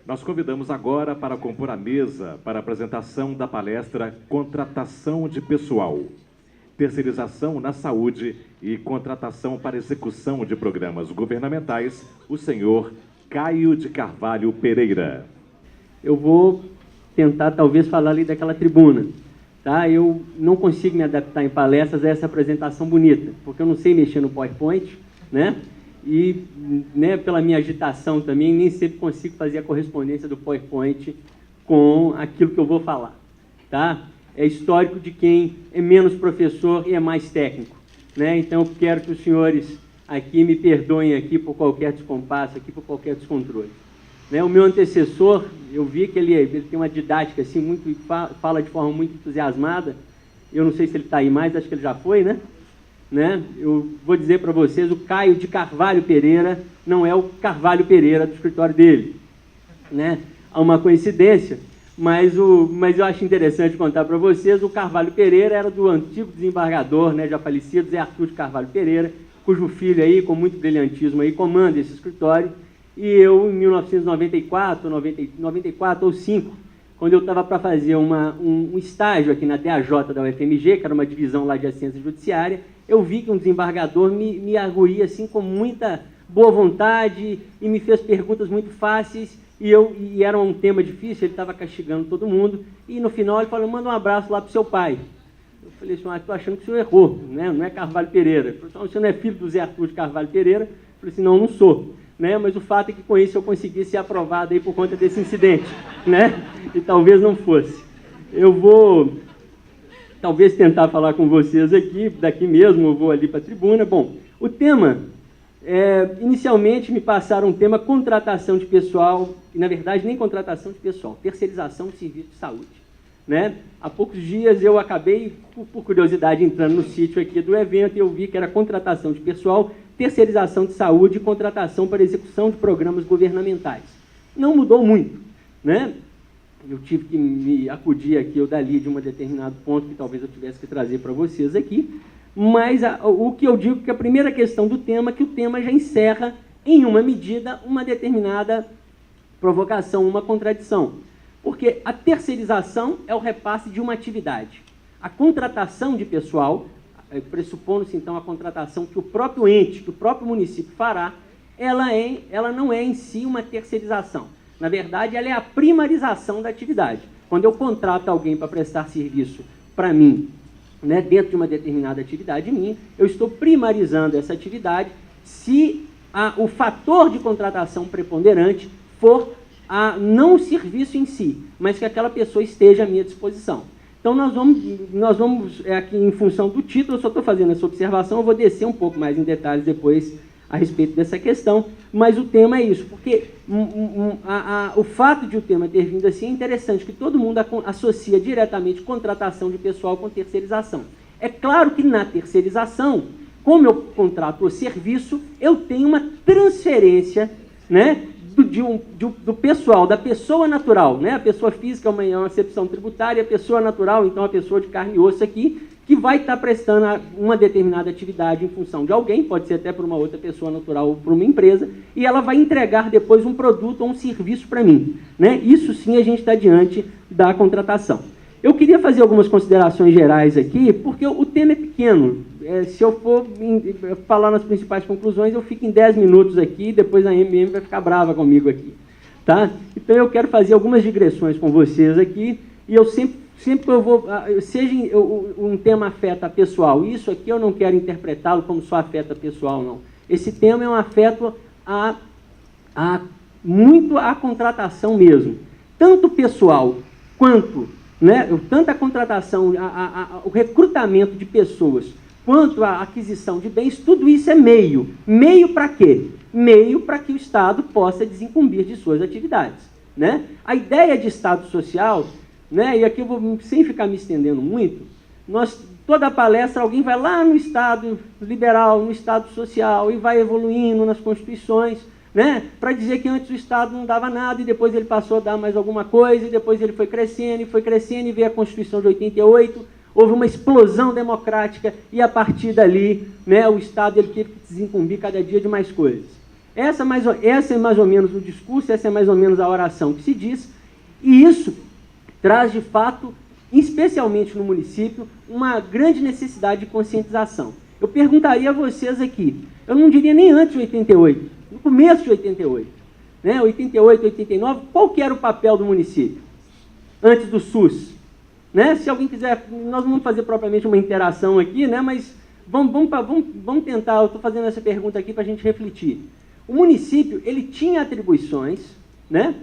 Nós convidamos agora para compor a mesa para a apresentação da palestra Contratação de Pessoal, Terceirização na Saúde e Contratação para Execução de Programas Governamentais, o senhor Caio de Carvalho Pereira. Eu vou tentar, talvez, falar ali daquela tribuna. Tá? Eu não consigo me adaptar em palestras a essa apresentação bonita, porque eu não sei mexer no PowerPoint, né? E, né, pela minha agitação também, nem sempre consigo fazer a correspondência do PowerPoint com aquilo que eu vou falar. Tá? É histórico de quem é menos professor e é mais técnico. Né? Então, eu quero que os senhores aqui me perdoem aqui por qualquer descompasso, aqui por qualquer descontrole. Né? O meu antecessor, eu vi que ele tem uma didática assim, muito, fala de forma muito entusiasmada. Eu não sei se ele está aí mais, acho que ele já foi, né? Eu vou dizer para vocês, o Caio de Carvalho Pereira não é o Carvalho Pereira do escritório dele. Né? Há uma coincidência, mas eu acho interessante contar para vocês, o Carvalho Pereira era do antigo desembargador, né, já falecido, Zé Arthur de Carvalho Pereira, cujo filho aí, com muito brilhantismo, aí, comanda esse escritório. E eu, em 1994 ou 5, quando eu estava para fazer um estágio aqui na DAJ da UFMG, que era uma divisão lá de assistência judiciária, eu vi que um desembargador me arguía assim, com muita boa vontade e me fez perguntas muito fáceis, e era um tema difícil, ele estava castigando todo mundo, e no final ele falou, manda um abraço lá para o seu pai. Eu falei assim, estou achando que o senhor errou, né? Não é Carvalho Pereira. Ele falou, você não é filho do Zé Arthur de Carvalho Pereira? Eu falei assim, não sou. Né? Mas o fato é que com isso eu consegui ser aprovado aí por conta desse incidente, né? E talvez não fosse. Eu vou, talvez, tentar falar com vocês aqui, daqui mesmo, eu vou ali para a tribuna. Bom, o tema, inicialmente me passaram um tema contratação de pessoal, e na verdade nem contratação de pessoal, terceirização de serviço de saúde. Né? Há poucos dias eu acabei, por curiosidade, entrando no sítio aqui do evento e eu vi que era contratação de pessoal, terceirização de saúde e contratação para execução de programas governamentais. Não mudou muito. Né? Eu tive que me acudir aqui ou dali de um determinado ponto que talvez eu tivesse que trazer para vocês aqui, mas o que eu digo é que a primeira questão do tema é que o tema já encerra, em uma medida, uma determinada provocação, uma contradição. Porque a terceirização é o repasse de uma atividade. A contratação de pessoal, pressupondo-se então a contratação que o próprio ente, que o próprio município fará, ela não é em si uma terceirização. Na verdade, ela é a primarização da atividade. Quando eu contrato alguém para prestar serviço para mim, né, dentro de uma determinada atividade minha, eu estou primarizando essa atividade se o fator de contratação preponderante for não o serviço em si, mas que aquela pessoa esteja à minha disposição. Então, nós vamos aqui em função do título, eu só estou fazendo essa observação, eu vou descer um pouco mais em detalhes depois a respeito dessa questão, mas o tema é isso, porque o fato de o tema ter vindo assim é interessante, que todo mundo associa diretamente contratação de pessoal com terceirização. É claro que na terceirização, como eu contrato o serviço, eu tenho uma transferência, né, do pessoal, da pessoa natural, né? A pessoa física é uma acepção tributária, a pessoa natural, então a pessoa de carne e osso aqui, que vai estar prestando uma determinada atividade em função de alguém, pode ser até por uma outra pessoa natural ou por uma empresa, e ela vai entregar depois um produto ou um serviço para mim. Né? Isso sim a gente está diante da contratação. Eu queria fazer algumas considerações gerais aqui, porque o tema é pequeno. Se eu for falar nas principais conclusões, eu fico em 10 minutos aqui, depois a MM vai ficar brava comigo aqui. Tá? Então eu quero fazer algumas digressões com vocês aqui, e eu sempre que eu vou, seja um tema afeta pessoal, isso aqui eu não quero interpretá-lo como só afeta pessoal, não. Esse tema é um afeto muito à contratação mesmo. Tanto pessoal quanto, né, tanto a contratação, o recrutamento de pessoas, quanto a aquisição de bens, tudo isso é meio. Meio para quê? Meio para que o Estado possa desincumbir de suas atividades. Né? A ideia de Estado social, né, e aqui eu vou, sem ficar me estendendo muito, toda a palestra alguém vai lá no Estado liberal, no Estado social, e vai evoluindo nas constituições, né, para dizer que antes o Estado não dava nada, e depois ele passou a dar mais alguma coisa, e depois ele foi crescendo, e veio a Constituição de 88, houve uma explosão democrática, e a partir dali, né, o Estado ele teve que desincumbir cada dia de mais coisas. Essa é mais ou menos o discurso, essa é mais ou menos a oração que se diz, e isso traz, de fato, especialmente no município, uma grande necessidade de conscientização. Eu perguntaria a vocês aqui, eu não diria nem antes de 88, no começo de 88, né, 88, 89, qual que era o papel do município? Antes do SUS? Né? Se alguém quiser, nós não vamos fazer propriamente uma interação aqui, né, mas vamos tentar, eu estou fazendo essa pergunta aqui para a gente refletir. O município, ele tinha atribuições, né,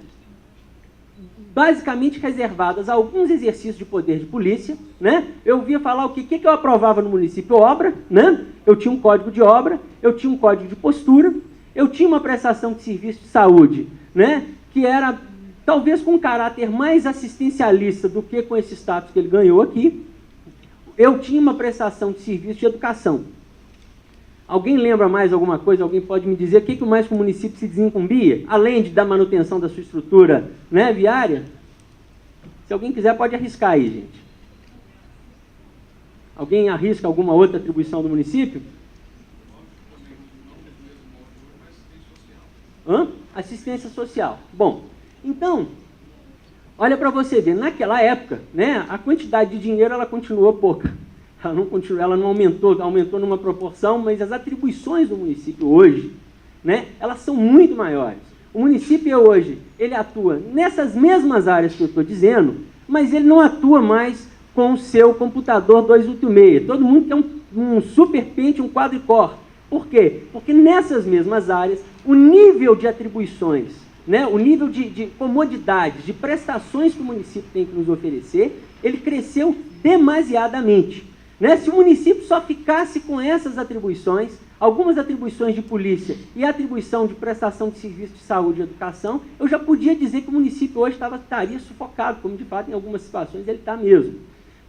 basicamente reservadas a alguns exercícios de poder de polícia, né? Eu ouvia falar o que eu aprovava no município? Obra, né? Eu tinha um código de obra, eu tinha um código de postura, eu tinha uma prestação de serviço de saúde, né, que era talvez com um caráter mais assistencialista do que com esse status que ele ganhou aqui. Eu tinha uma prestação de serviço de educação. Alguém lembra mais alguma coisa? Alguém pode me dizer o que mais que o município se desincumbia? Além da manutenção da sua estrutura, né, viária? Se alguém quiser, pode arriscar aí, gente. Alguém arrisca alguma outra atribuição do município? Assistência social. Bom, então, olha para você ver, naquela época, né, a quantidade de dinheiro ela continuou pouca. Ela não aumentou, aumentou numa proporção, mas as atribuições do município hoje, né, elas são muito maiores. O município hoje, ele atua nessas mesmas áreas que eu estou dizendo, mas ele não atua mais com o seu computador 286. Todo mundo quer um super pente, um quadricore. Por quê? Porque nessas mesmas áreas, o nível de atribuições, né, o nível de comodidades, de prestações que o município tem que nos oferecer, ele cresceu demasiadamente. Né? Se o município só ficasse com essas atribuições, algumas atribuições de polícia e a atribuição de prestação de serviço de saúde e educação, eu já podia dizer que o município hoje estaria sufocado, como de fato em algumas situações ele está mesmo.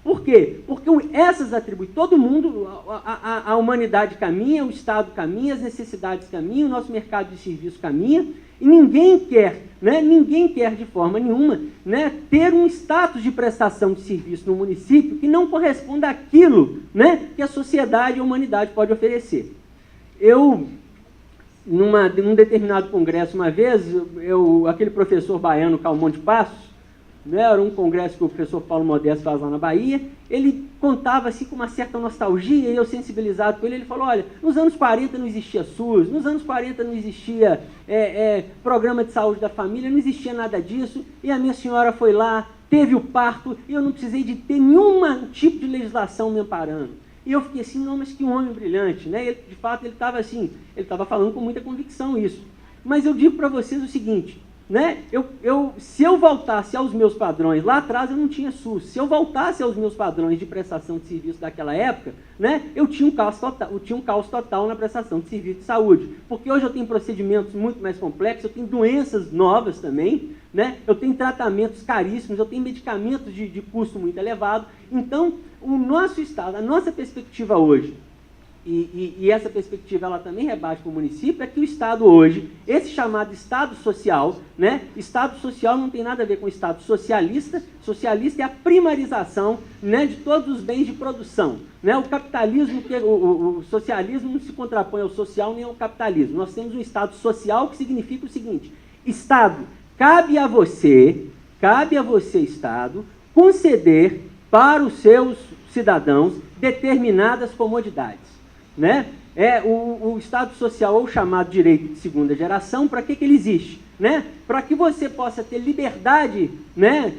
Por quê? Porque essas atribuições, todo mundo, a humanidade caminha, o Estado caminha, as necessidades caminham, o nosso mercado de serviço caminha, e ninguém quer, né, de forma nenhuma, né, ter um status de prestação de serviço no município que não corresponda àquilo, né, que a sociedade e a humanidade pode oferecer. Eu, num determinado congresso uma vez, aquele professor baiano Calmon de Passos, né, era um congresso que o professor Paulo Modesto faz lá na Bahia, ele contava assim com uma certa nostalgia, e eu sensibilizado com ele, ele falou, olha, nos anos 40 não existia SUS, nos anos 40 não existia programa de saúde da família, não existia nada disso, e a minha senhora foi lá, teve o parto, e eu não precisei de ter nenhum tipo de legislação me amparando. E eu fiquei assim, não, mas que homem brilhante, né? Ele, de fato, ele estava assim, ele estava falando com muita convicção isso. Mas eu digo para vocês o seguinte, né? Se eu voltasse aos meus padrões, lá atrás eu não tinha SUS, se eu voltasse aos meus padrões de prestação de serviço daquela época, né, eu tinha um caos total na prestação de serviço de saúde, porque hoje eu tenho procedimentos muito mais complexos, eu tenho doenças novas também, né, eu tenho tratamentos caríssimos, eu tenho medicamentos de custo muito elevado. Então, o nosso Estado, a nossa perspectiva hoje, e essa perspectiva ela também rebate para o município, é que o Estado hoje, esse chamado Estado social, né, Estado social não tem nada a ver com Estado socialista, socialista é a primarização, né, de todos os bens de produção. Né, o capitalismo, o socialismo não se contrapõe ao social nem ao capitalismo. Nós temos um Estado social que significa o seguinte, Estado, cabe a você, Estado, conceder para os seus cidadãos determinadas comodidades. Né? O Estado Social, ou chamado direito de segunda geração, para que ele existe? Né? Para que você possa ter liberdade, né,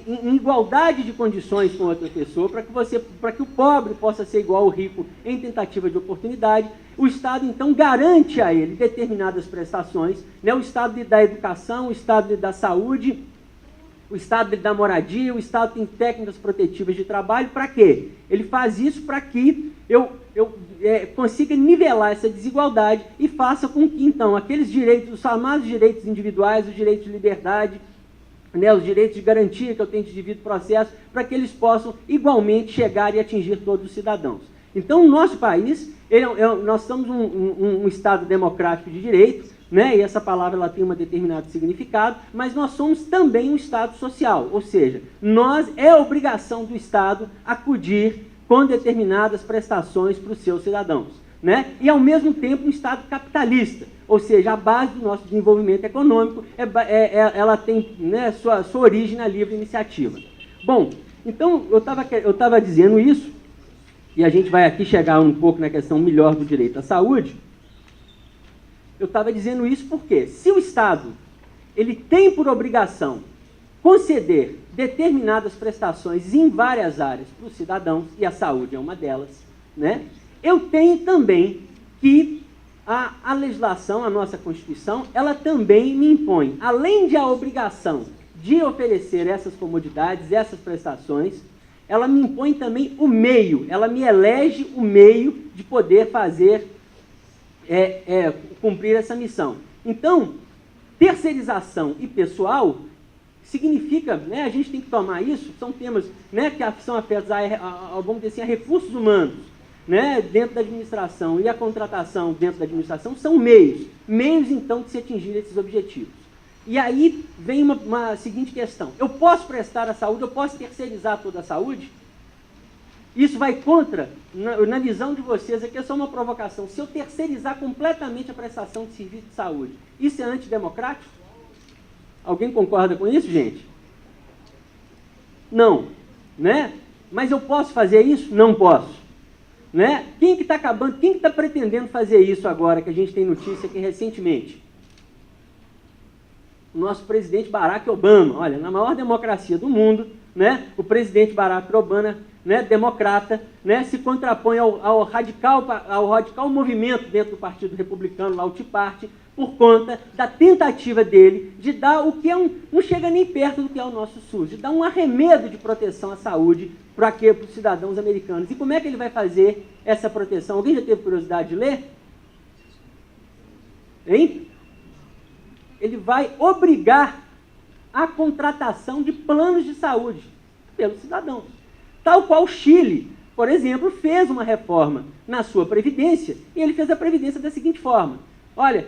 em igualdade de condições com outra pessoa, para que o pobre possa ser igual ao rico em tentativa de oportunidade. O Estado, então, garante a ele determinadas prestações, né? O Estado da educação, o Estado da saúde, o Estado da moradia, o Estado tem técnicas protetivas de trabalho. Para quê? Ele faz isso para que eu consiga nivelar essa desigualdade e faça com que, então, aqueles direitos, os chamados direitos individuais, os direitos de liberdade, né, os direitos de garantia que eu tenho de devido processo, para que eles possam igualmente chegar e atingir todos os cidadãos. Então, o nosso país, nós somos um Estado democrático de direito, né, e essa palavra ela tem um determinado significado, mas nós somos também um Estado social, ou seja, é obrigação do Estado acudir com determinadas prestações para os seus cidadãos. né? E, ao mesmo tempo, um Estado capitalista, ou seja, a base do nosso desenvolvimento econômico ela tem, né, sua origem na livre iniciativa. Bom, então, eu estava dizendo isso, e a gente vai aqui chegar um pouco na questão melhor do direito à saúde. Eu estava dizendo isso porque, se o Estado ele tem por obrigação conceder determinadas prestações em várias áreas para os cidadãos, e a saúde é uma delas, né? Eu tenho também que a legislação, a nossa Constituição, ela também me impõe, além de a obrigação de oferecer essas comodidades, essas prestações, ela me impõe também o meio, ela me elege o meio de poder fazer, cumprir essa missão. Então, terceirização e pessoal significa, né, a gente tem que tomar isso, são temas, né, que são afetos vamos dizer assim, a recursos humanos, né, dentro da administração, e a contratação dentro da administração são meios, então, de se atingir esses objetivos. E aí vem uma seguinte questão: eu posso prestar a saúde, eu posso terceirizar toda a saúde? Isso vai contra, na visão de vocês, aqui é só uma provocação, se eu terceirizar completamente a prestação de serviço de saúde, isso é antidemocrático? Alguém concorda com isso, gente? Não, né? Mas eu posso fazer isso? Não posso. Né? Quem que está acabando, quem que está pretendendo fazer isso agora, que a gente tem notícia aqui recentemente? O nosso presidente Barack Obama. Olha, na maior democracia do mundo, né, o presidente Barack Obama, né, democrata, né, se contrapõe ao radical movimento dentro do Partido Republicano, lá o Tea Party, por conta da tentativa dele de dar o que não chega nem perto do que é o nosso SUS, de dar um arremedo de proteção à saúde para os cidadãos americanos. E como é que ele vai fazer essa proteção? Alguém já teve curiosidade de ler? Hein? Ele vai obrigar a contratação de planos de saúde pelos cidadãos. Tal qual o Chile, por exemplo, fez uma reforma na sua Previdência, e ele fez a Previdência da seguinte forma: olha,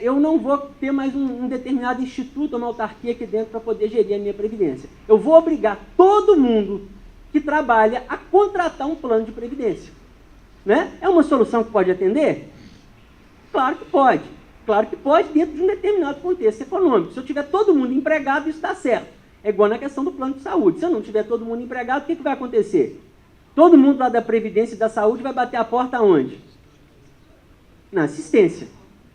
eu não vou ter mais um determinado instituto, uma autarquia aqui dentro para poder gerir a minha Previdência. Eu vou obrigar todo mundo que trabalha a contratar um plano de Previdência. Né? É uma solução que pode atender? Claro que pode. Claro que pode, dentro de um determinado contexto econômico. Se eu tiver todo mundo empregado, isso está certo. É igual na questão do plano de saúde. Se eu não tiver todo mundo empregado, o que vai acontecer? Todo mundo lá da Previdência e da Saúde vai bater a porta aonde? Na assistência.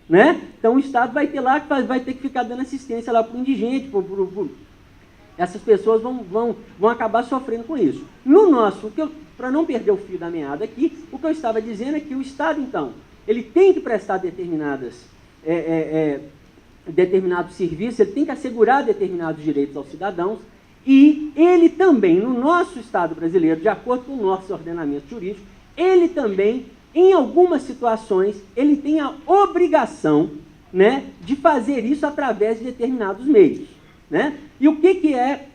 Né? Então o Estado vai ter que ficar dando assistência lá para o indigente, essas pessoas vão acabar sofrendo com isso. No nosso, para não perder o fio da meada aqui, o que eu estava dizendo é que o Estado, então, ele tem que prestar determinados serviços, ele tem que assegurar determinados direitos aos cidadãos, e ele também, no nosso Estado brasileiro, de acordo com o nosso ordenamento jurídico, ele também, em algumas situações, ele tem a obrigação, né, de fazer isso através de determinados meios. Né? E o que é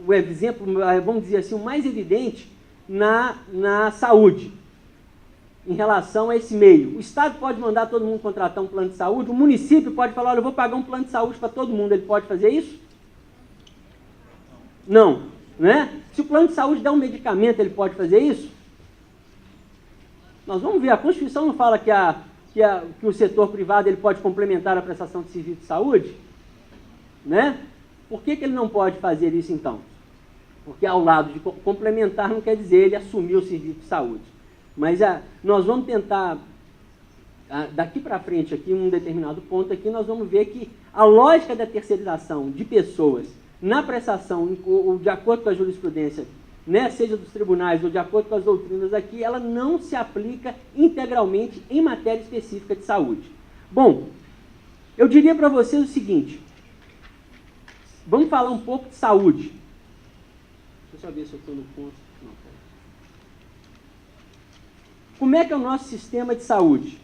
o exemplo, vamos dizer assim, o mais evidente na saúde, em relação a esse meio? O Estado pode mandar todo mundo contratar um plano de saúde, o município pode falar: olha, eu vou pagar um plano de saúde para todo mundo. Ele pode fazer isso? Não. Né? Se o plano de saúde der um medicamento, ele pode fazer isso? Nós vamos ver, a Constituição não fala que o setor privado ele pode complementar a prestação de serviço de saúde? Né? Por que ele não pode fazer isso, então? Porque ao lado de complementar não quer dizer ele assumir o serviço de saúde. Mas nós vamos tentar, daqui para frente, aqui, num determinado ponto, aqui, nós vamos ver que a lógica da terceirização de pessoas na prestação, de acordo com a jurisprudência, né, seja dos tribunais ou de acordo com as doutrinas aqui, ela não se aplica integralmente em matéria específica de saúde. Bom, eu diria para vocês o seguinte: vamos falar um pouco de saúde. Deixa eu só ver se eu estou no ponto. Não, como é que é o nosso sistema de saúde?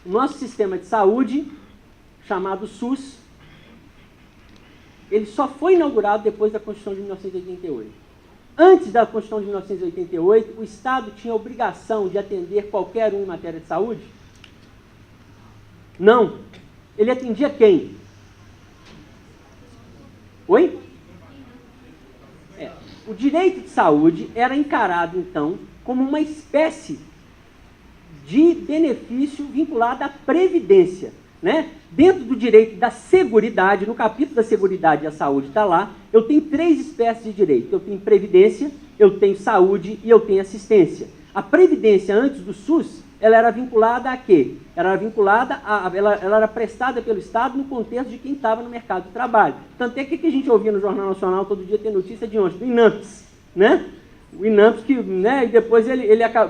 O nosso sistema de saúde, chamado SUS, ele só foi inaugurado depois da Constituição de 1988. Antes da Constituição de 1988, o Estado tinha a obrigação de atender qualquer um em matéria de saúde? Não. Ele atendia quem? Oi? o direito de saúde era encarado, então, como uma espécie de benefício vinculado à previdência, né? Dentro do direito da seguridade, no capítulo da seguridade e a saúde está lá, eu tenho 3 espécies de direito. Eu tenho previdência, eu tenho saúde e eu tenho assistência. A previdência antes do SUS, ela era vinculada a quê? Ela era vinculada ela era prestada pelo Estado no contexto de quem estava no mercado de trabalho. Tanto é que a gente ouvia no Jornal Nacional todo dia tem notícia de onde? Do INAMPS, né? O INAMPS que, né, e depois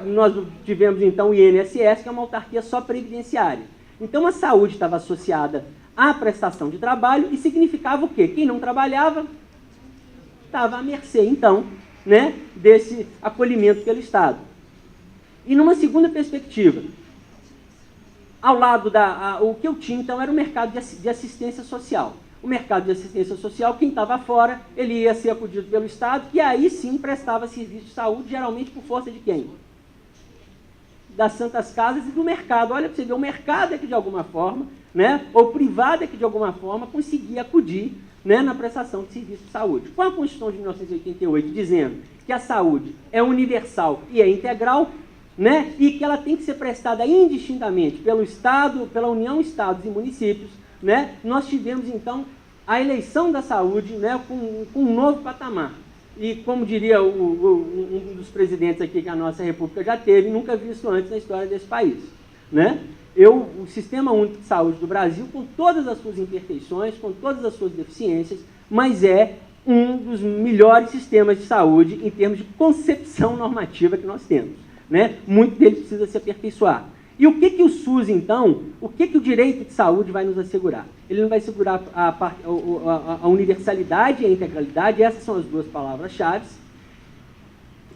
nós tivemos então o INSS, que é uma autarquia só previdenciária. Então a saúde estava associada à prestação de trabalho e significava o quê? Quem não trabalhava estava à mercê, então, né, desse acolhimento pelo Estado. E numa segunda perspectiva, ao lado o que eu tinha, então, era o mercado de assistência social. O mercado de assistência social, quem estava fora, ele ia ser acudido pelo Estado, que aí sim prestava serviço de saúde, geralmente por força de quem? Das Santas Casas e do mercado. Olha para você ver, o mercado é que de alguma forma, né, ou o privado é que de alguma forma conseguia acudir, né, na prestação de serviço de saúde. Com a Constituição de 1988 dizendo que a saúde é universal e é integral, né, e que ela tem que ser prestada indistintamente pelo Estado, pela União, Estados e municípios, né, nós tivemos então a eleição da saúde, né, com um novo patamar. E, como diria um dos presidentes aqui que a nossa república já teve, nunca visto antes na história desse país, né? O Sistema Único de Saúde do Brasil, com todas as suas imperfeições, com todas as suas deficiências, mas é um dos melhores sistemas de saúde em termos de concepção normativa que nós temos, né? Muito dele precisa se aperfeiçoar. E o que o SUS, então, o que o direito de saúde vai nos assegurar? Ele não vai assegurar a universalidade e a integralidade, essas são as 2 palavras-chave.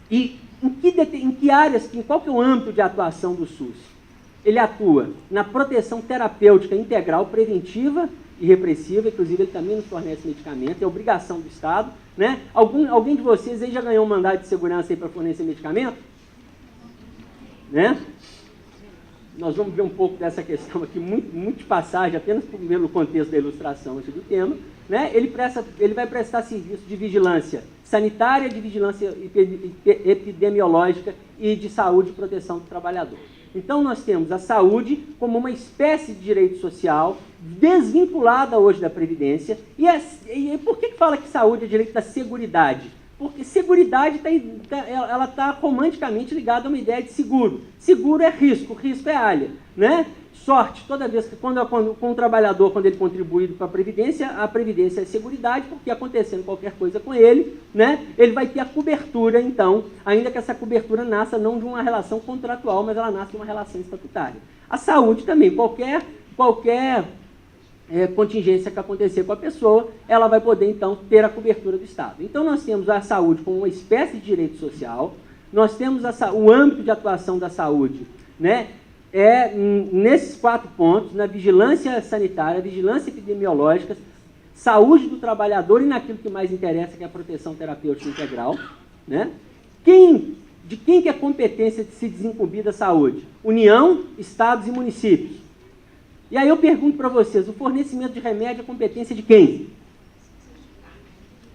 E em que áreas, qual que é o âmbito de atuação do SUS? Ele atua na proteção terapêutica integral, preventiva e repressiva, inclusive ele também nos fornece medicamento, é obrigação do Estado, né? Alguém de vocês aí já ganhou um mandado de segurança para fornecer medicamento? Né? Nós vamos ver um pouco dessa questão aqui, muito de passagem, apenas pelo contexto da ilustração aqui do tema, né? Ele vai prestar serviço de vigilância sanitária, de vigilância epidemiológica e de saúde e proteção do trabalhador. Então, nós temos a saúde como uma espécie de direito social desvinculada hoje da Previdência. E por que fala que saúde é direito da seguridade? Porque seguridade ela está romanticamente ligada a uma ideia de seguro. Seguro é risco é alha, né? Sorte, toda vez que quando o trabalhador, quando ele contribui para a Previdência é seguridade, porque acontecendo qualquer coisa com ele, né, ele vai ter a cobertura, então, ainda que essa cobertura nasça não de uma relação contratual, mas ela nasce de uma relação estatutária. A saúde também, qualquer contingência que acontecer com a pessoa, ela vai poder, então, ter a cobertura do Estado. Então, nós temos a saúde como uma espécie de direito social, nós temos o âmbito de atuação da saúde, né, nesses 4 pontos, na vigilância sanitária, vigilância epidemiológica, saúde do trabalhador e naquilo que mais interessa, que é a proteção terapêutica integral, né? De quem que é a competência de se desincumbir da saúde? União, Estados e municípios. E aí eu pergunto para vocês, o fornecimento de remédio é competência de quem?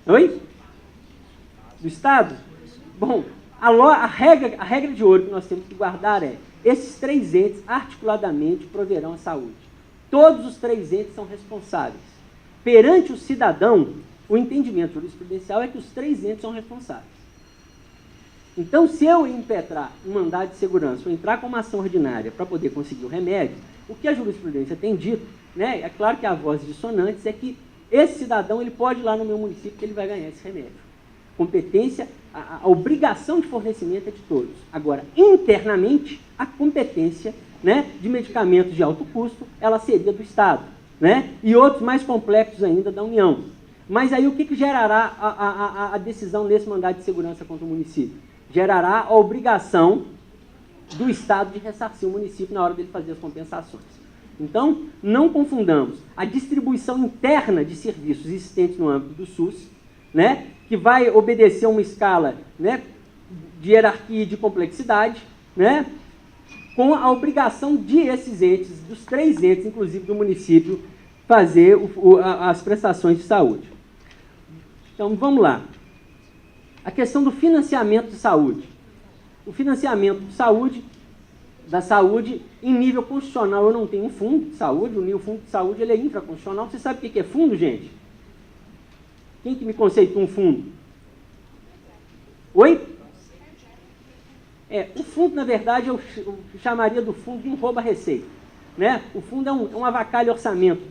Oi? Do Estado? Bom, a regra de ouro que nós temos que guardar é: esses 3 entes articuladamente proverão a saúde. Todos os 3 entes são responsáveis. Perante o cidadão, o entendimento jurisprudencial é que os 3 entes são responsáveis. Então, se eu impetrar um mandado de segurança ou entrar com uma ação ordinária para poder conseguir o remédio, o que a jurisprudência tem dito, né, é claro que há vozes dissonantes, é que esse cidadão ele pode ir lá no meu município que ele vai ganhar esse remédio. Competência, a obrigação de fornecimento é de todos. Agora, internamente, a competência, né, de medicamentos de alto custo, ela seria do Estado, né, e outros mais complexos ainda da União. Mas aí o que gerará a decisão nesse mandado de segurança contra o município? Gerará a obrigação do Estado de ressarcir o município na hora dele fazer as compensações. Então, não confundamos a distribuição interna de serviços existentes no âmbito do SUS, né, que vai obedecer a uma escala, né, de hierarquia e de complexidade, né, com a obrigação de esses entes, dos 3 entes, inclusive do município, fazer as prestações de saúde. Então, vamos lá. A questão do financiamento de saúde. O financiamento da saúde, em nível constitucional, eu não tenho um fundo de saúde, o fundo de saúde ele é infraconstitucional. Você sabe o que é fundo, gente? Quem que me conceitua um fundo? Oi? O fundo, na verdade, eu chamaria do fundo de um rouba-receita. Né? O fundo é um avacalho orçamento,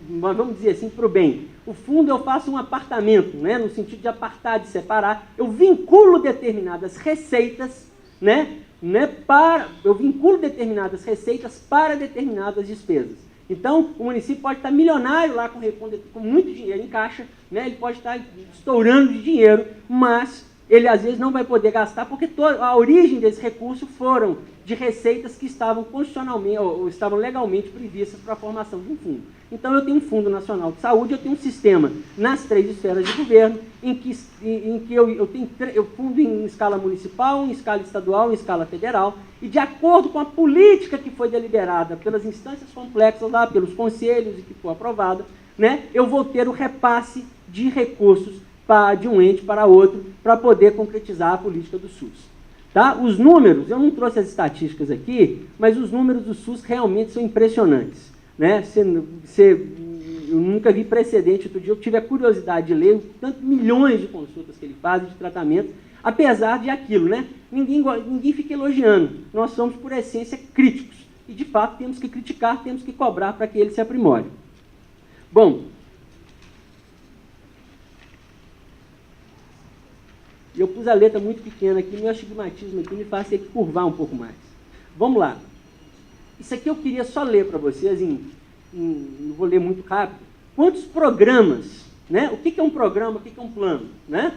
vamos dizer assim, para o bem. O fundo eu faço um apartamento, né? No sentido de apartar, de separar. Eu vinculo determinadas receitas, eu vinculo determinadas receitas para determinadas despesas. Então, o município pode estar milionário lá com muito dinheiro em caixa, né? Ele pode estar estourando de dinheiro, mas ele às vezes não vai poder gastar porque a origem desse recurso foram de receitas que estavam constitucionalmente ou estavam legalmente previstas para a formação de um fundo. Então eu tenho um Fundo Nacional de Saúde, eu tenho um sistema nas 3 esferas de governo em que eu tenho fundo em escala municipal, em escala estadual, em escala federal, e de acordo com a política que foi deliberada pelas instâncias complexas lá, pelos conselhos e que for aprovada, né, eu vou ter o repasse de recursos de um ente para outro para poder concretizar a política do SUS. Tá? Os números, eu não trouxe as estatísticas aqui, mas os números do SUS realmente são impressionantes. Né? Eu nunca vi precedente. Outro dia eu tive a curiosidade de ler tanto milhões de consultas que ele faz, de tratamento, apesar de aquilo, né? Ninguém fica elogiando. Nós somos, por essência, críticos. E, de fato, temos que criticar, temos que cobrar para que ele se aprimore. Bom, eu pus a letra muito pequena aqui, meu astigmatismo aqui me faz ter que curvar um pouco mais. Vamos lá. Isso aqui eu queria só ler para vocês, eu vou ler muito rápido. Quantos programas, né? O que é um programa, o que é um plano? Né?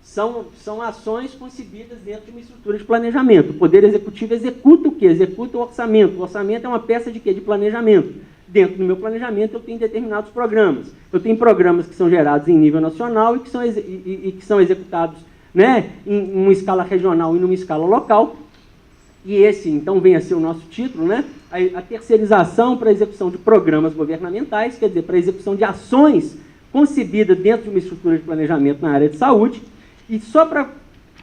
São ações concebidas dentro de uma estrutura de planejamento. O Poder Executivo executa o quê? Executa o orçamento. O orçamento é uma peça de quê? De planejamento. Dentro do meu planejamento eu tenho determinados programas. Eu tenho programas que são gerados em nível nacional e que são executados, né, em uma escala regional e numa escala local. E esse, então, vem a ser o nosso título, né? A terceirização para a execução de programas governamentais, quer dizer, para a execução de ações concebidas dentro de uma estrutura de planejamento na área de saúde. E só para...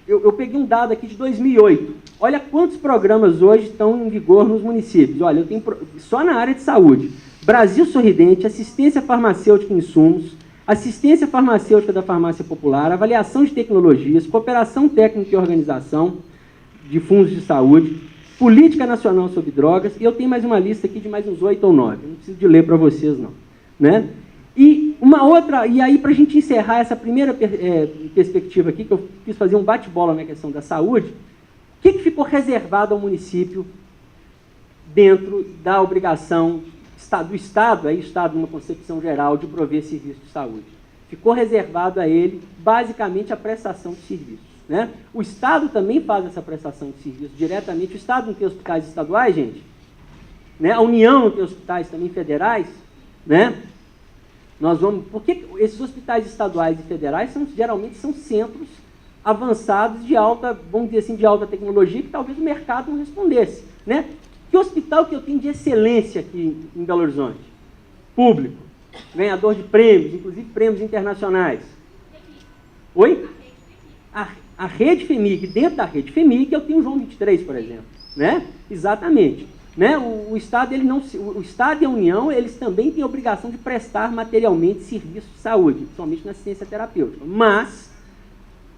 Eu peguei um dado aqui de 2008. Olha quantos programas hoje estão em vigor nos municípios. Olha, eu tenho só na área de saúde. Brasil Sorridente, assistência farmacêutica em insumos, assistência farmacêutica da farmácia popular, avaliação de tecnologias, cooperação técnica e organização de fundos de saúde, política nacional sobre drogas, e eu tenho mais uma lista aqui de mais uns 8 ou 9, não preciso de ler para vocês não. Né? E uma outra, e aí para a gente encerrar essa primeira perspectiva aqui, que eu quis fazer um bate-bola na questão da saúde, o que ficou reservado ao município dentro da obrigação do Estado, aí o Estado numa concepção geral, de prover serviços de saúde? Ficou reservado a ele, basicamente, a prestação de serviços. Né? O Estado também faz essa prestação de serviço diretamente. O Estado não tem hospitais estaduais, gente? Né? A União não tem hospitais também federais? Né? Porque esses hospitais estaduais e federais geralmente são centros avançados de alta, vamos dizer assim, de alta tecnologia, que talvez o mercado não respondesse. Né? Que hospital que eu tenho de excelência aqui em Belo Horizonte? Público, ganhador de prêmios, inclusive prêmios internacionais. Oi? A rede FEMIG, dentro da rede FEMIG, eu tenho o João 23, por exemplo. Né? Exatamente. Né? O Estado e a União, eles também têm a obrigação de prestar materialmente serviços de saúde, somente na assistência terapêutica. Mas,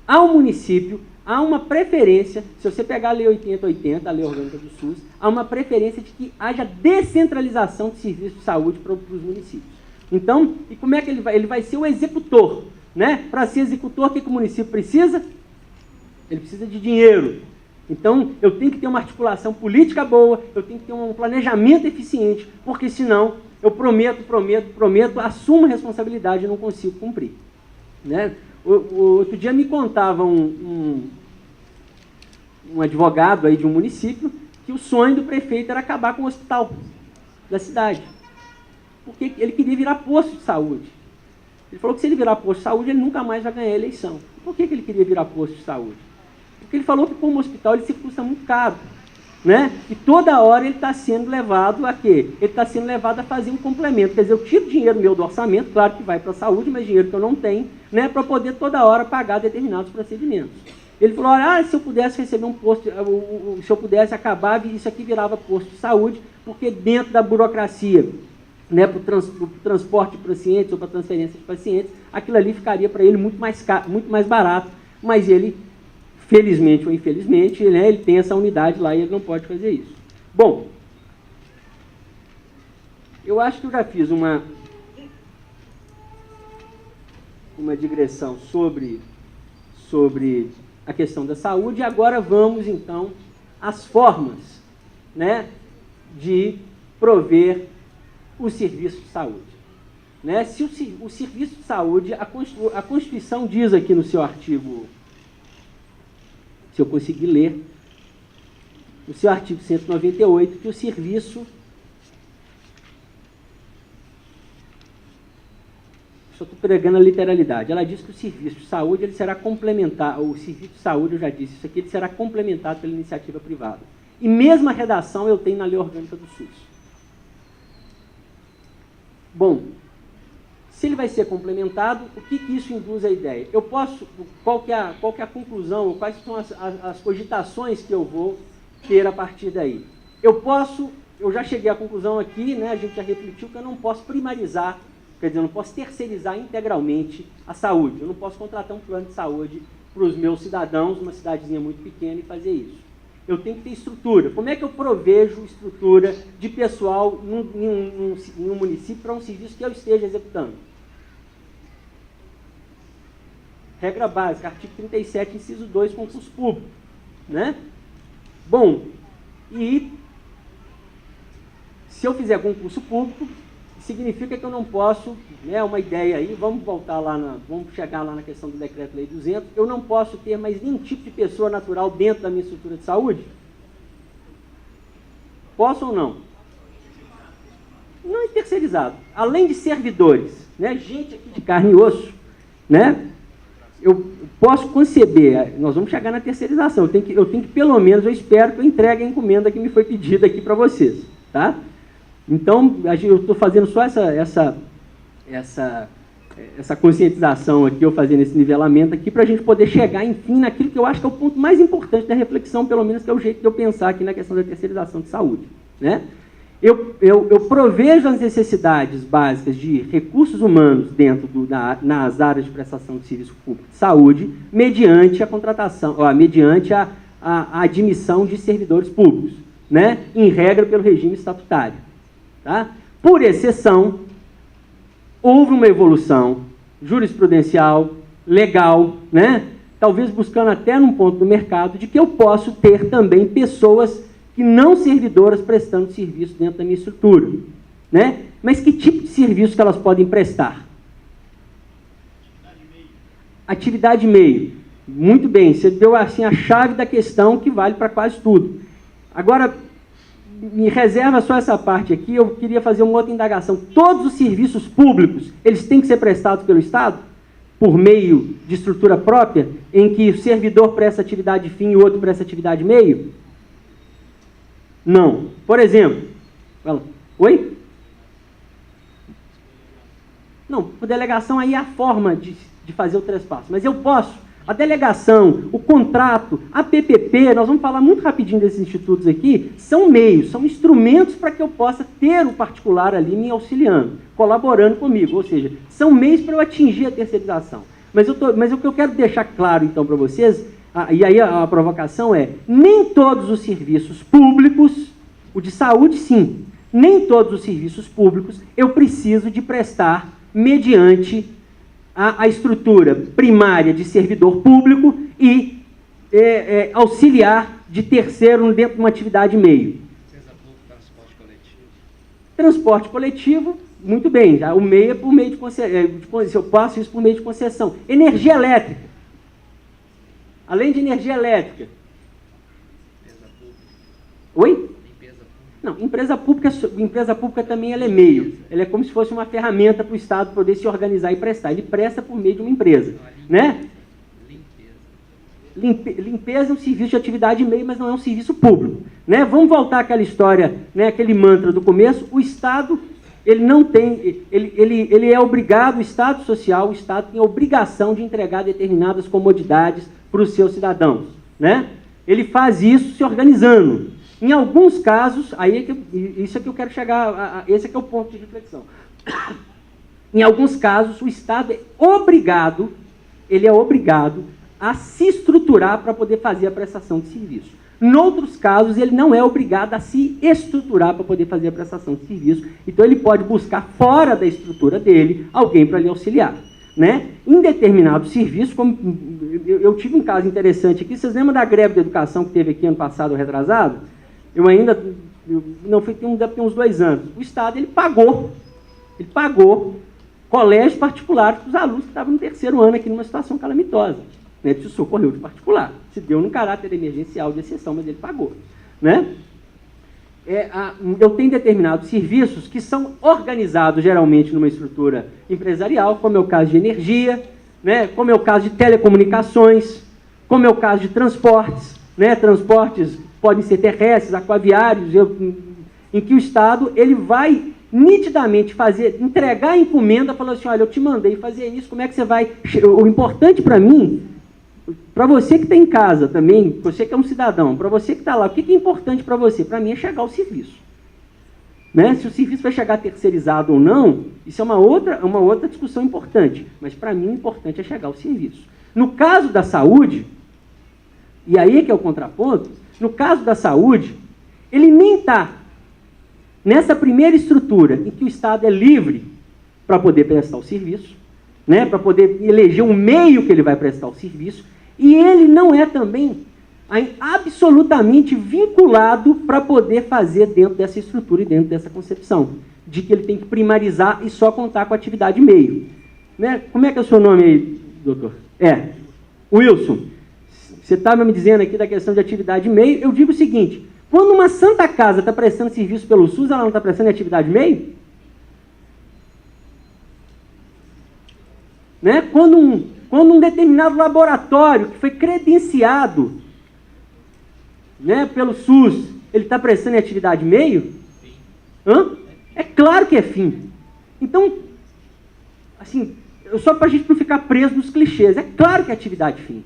ao município, há uma preferência, se você pegar a Lei 8080, a Lei Orgânica do SUS, há uma preferência de que haja descentralização de serviços de saúde para os municípios. Então, e como é que ele vai? Ele vai ser o executor. Né? Para ser executor, o que o município precisa? Ele precisa de dinheiro. Então, eu tenho que ter uma articulação política boa, eu tenho que ter um planejamento eficiente, porque senão eu prometo, assumo a responsabilidade e não consigo cumprir. Né? Outro dia me contava um advogado aí de um município que o sonho do prefeito era acabar com o hospital da cidade. Porque ele queria virar posto de saúde. Ele falou que se ele virar posto de saúde, ele nunca mais vai ganhar a eleição. Por que ele queria virar posto de saúde? Porque ele falou que, como hospital, ele se custa muito caro. né? E toda hora ele está sendo levado a quê? Ele está sendo levado a fazer um complemento. Quer dizer, eu tiro dinheiro meu do orçamento, claro que vai para a saúde, mas dinheiro que eu não tenho, né? Para poder toda hora pagar determinados procedimentos. Ele falou, olha, se eu pudesse receber um posto, se eu pudesse acabar, isso aqui virava posto de saúde, porque dentro da burocracia, né, para o transporte de pacientes ou para transferência de pacientes, aquilo ali ficaria para ele muito mais barato, mas ele, felizmente ou infelizmente, né, ele tem essa unidade lá e ele não pode fazer isso. Bom, eu acho que eu já fiz uma digressão sobre a questão da saúde, e agora vamos, então, às formas, né, de prover o serviço de saúde. Né? Se o serviço de saúde, a Constituição diz aqui no seu artigo, se eu conseguir ler, no seu artigo 198, que o serviço... Só estou pregando a literalidade. Ela diz que o serviço de saúde ele será complementado, o serviço de saúde, eu já disse isso aqui, ele será complementado pela iniciativa privada. E mesma redação eu tenho na Lei Orgânica do SUS. Bom, se ele vai ser complementado, o que isso induz a ideia? Eu posso, qual que é a conclusão, quais são as cogitações que eu vou ter a partir daí? Eu já cheguei à conclusão aqui, né, a gente já refletiu que eu não posso primarizar, quer dizer, eu não posso terceirizar integralmente a saúde. Eu não posso contratar um plano de saúde para os meus cidadãos, uma cidadezinha muito pequena, e fazer isso. Eu tenho que ter estrutura. Como é que eu provejo estrutura de pessoal em um município para um serviço que eu esteja executando? Regra básica, artigo 37, inciso 2, concurso público. Né? Bom, e se eu fizer concurso público, significa que eu não posso, né, uma ideia aí, vamos chegar lá na questão do Decreto-Lei 200, eu não posso ter mais nenhum tipo de pessoa natural dentro da minha estrutura de saúde? Posso ou não? Não é terceirizado. Além de servidores, né, gente aqui de carne e osso, né, eu posso conceber, nós vamos chegar na terceirização, eu tenho que pelo menos, eu espero que eu entregue a encomenda que me foi pedida aqui para vocês, tá? Então, eu estou fazendo só essa conscientização aqui, eu fazendo esse nivelamento aqui, para a gente poder chegar, enfim, naquilo que eu acho que é o ponto mais importante da reflexão, pelo menos que é o jeito de eu pensar aqui na questão da terceirização de saúde. Né? Eu provejo as necessidades básicas de recursos humanos dentro nas áreas de prestação de serviço público de saúde, mediante a contratação, mediante a admissão de servidores públicos, né? Em regra pelo regime estatutário. Tá? Por exceção, houve uma evolução jurisprudencial, legal, né? Talvez buscando até num ponto do mercado, de que eu posso ter também pessoas que não servidoras prestando serviço dentro da minha estrutura. Né? Mas que tipo de serviço que elas podem prestar? Atividade meio. Muito bem, você deu assim a chave da questão que vale para quase tudo. Agora, me reserva só essa parte aqui, eu queria fazer uma outra indagação. Todos os serviços públicos, eles têm que ser prestados pelo Estado? Por meio de estrutura própria, em que o servidor presta atividade fim e o outro presta atividade meio? Não. Por exemplo, fala, oi? Não, por delegação aí é a forma de fazer o trespasso, mas eu posso. A delegação, o contrato, a PPP, nós vamos falar muito rapidinho desses institutos aqui, são meios, são instrumentos para que eu possa ter o particular ali me auxiliando, colaborando comigo, ou seja, são meios para eu atingir a terceirização. Mas o que eu quero deixar claro, então, para vocês, e aí a provocação é, nem todos os serviços públicos, o de saúde sim, nem todos os serviços públicos eu preciso de prestar mediante a estrutura primária de servidor público e auxiliar de terceiro dentro de uma atividade meio. Transporte coletivo. Transporte coletivo, muito bem, já, o meio é por meio de concessão, eu passo isso por meio de concessão. Energia elétrica. Além de energia elétrica. Empresa pública. Oi? Não, empresa pública também ela é meio. Ela é como se fosse uma ferramenta para o Estado poder se organizar e prestar. Ele presta por meio de uma empresa. Né? Limpeza. Limpeza é um serviço de atividade meio, mas não é um serviço público. Né? Vamos voltar àquela história, né? Aquele mantra do começo. O Estado, ele não tem, ele é obrigado, o Estado social, o Estado tem a obrigação de entregar determinadas comodidades para os seus cidadãos. Né? Ele faz isso se organizando. Em alguns casos, isso é que eu quero chegar, esse é que é o ponto de reflexão. Em alguns casos, o Estado é obrigado a se estruturar para poder fazer a prestação de serviço. Em outros casos, ele não é obrigado a se estruturar para poder fazer a prestação de serviço. Então, ele pode buscar fora da estrutura dele alguém para lhe auxiliar. Né? Em determinados serviços, como eu tive um caso interessante aqui, vocês lembram da greve da educação que teve aqui ano passado, retrasado? Deve ter uns 2 anos. O Estado, ele pagou colégios particulares para os alunos que estavam no 3º ano aqui numa situação calamitosa. Né? Se socorreu de particular. Se deu num caráter emergencial de exceção, mas ele pagou. Né? Eu tenho determinados serviços que são organizados geralmente numa estrutura empresarial, como é o caso de energia, né? Como é o caso de telecomunicações, como é o caso de transportes. Né? Transportes podem ser terrestres, aquaviários, em que o Estado ele vai nitidamente entregar a encomenda, falando assim, olha, eu te mandei fazer isso, como é que você vai... O importante para mim, para você que está em casa também, você que é um cidadão, para você que está lá, o que é importante para você? Para mim é chegar ao serviço. Né? Se o serviço vai chegar terceirizado ou não, isso é uma outra discussão importante, mas para mim o importante é chegar ao serviço. No caso da saúde, e aí é que é o contraponto, no caso da saúde, ele nem está nessa primeira estrutura em que o Estado é livre para poder prestar o serviço, né, para poder eleger um meio que ele vai prestar o serviço, e ele não é também absolutamente vinculado para poder fazer dentro dessa estrutura e dentro dessa concepção, de que ele tem que primarizar e só contar com a atividade meio. Né? Como é que é o seu nome aí, doutor? Wilson. Você estava me dizendo aqui da questão de atividade meio, eu digo o seguinte, quando uma Santa Casa está prestando serviço pelo SUS, ela não está prestando atividade meio? Né? Quando um determinado laboratório que foi credenciado, né, pelo SUS, ele está prestando atividade meio? É claro que é fim. Então, assim, só para a gente não ficar preso nos clichês, é claro que é atividade fim.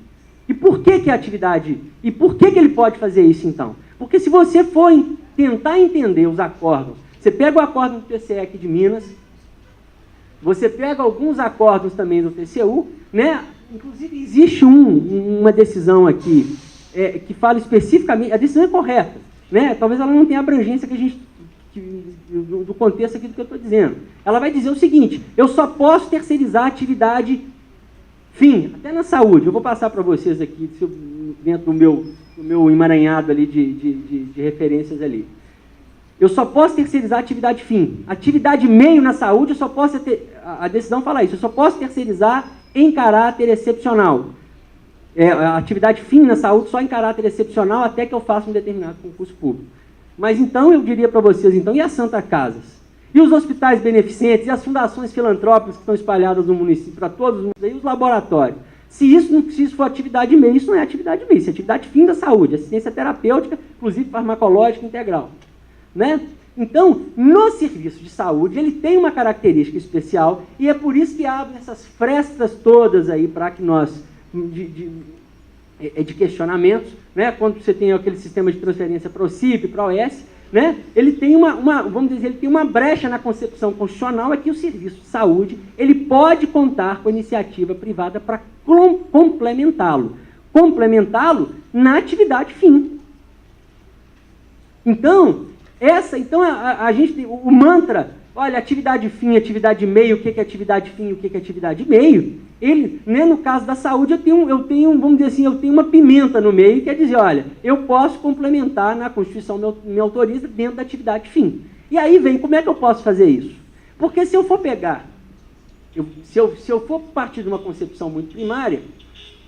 E por que é atividade? E por que ele pode fazer isso, então? Porque se você for tentar entender os acórdons, você pega o acórdão do TCE aqui de Minas, você pega alguns acórdons também do TCU, né? Inclusive existe uma decisão aqui que fala especificamente, a decisão é correta, né? Talvez ela não tenha a abrangência do contexto aqui do que eu estou dizendo. Ela vai dizer o seguinte, eu só posso terceirizar a atividade fim, até na saúde. Eu vou passar para vocês aqui, dentro do meu emaranhado ali de referências ali. Eu só posso terceirizar a atividade fim. Atividade meio na saúde, eu só posso a decisão fala isso, eu só posso terceirizar em caráter excepcional. A atividade fim na saúde só em caráter excepcional até que eu faça um determinado concurso público. Mas então, eu diria para vocês, então, e as Santa Casas? E os hospitais beneficentes, e as fundações filantrópicas que estão espalhadas no município, para todos os mundo, e os laboratórios? Se isso for atividade meio, isso não é atividade meio, isso é atividade fim da saúde, assistência terapêutica, inclusive farmacológica integral. Né? Então, no serviço de saúde, ele tem uma característica especial, e é por isso que abre essas frestas todas aí para que nós, de questionamentos, né? Quando você tem aquele sistema de transferência para o CIP, para a OS, né? Ele tem vamos dizer, ele tem uma brecha na concepção constitucional, é que o serviço de saúde ele pode contar com a iniciativa privada para complementá-lo na atividade fim. Então, a gente tem o mantra, olha, atividade fim, atividade meio, o que é atividade fim, o que é atividade meio, ele, né, no caso da saúde, eu tenho, vamos dizer assim, eu tenho uma pimenta no meio, quer dizer, olha, eu posso complementar na Constituição, me autoriza dentro da atividade fim. E aí vem, como é que eu posso fazer isso? Porque se eu for pegar, se eu for partir de uma concepção muito primária,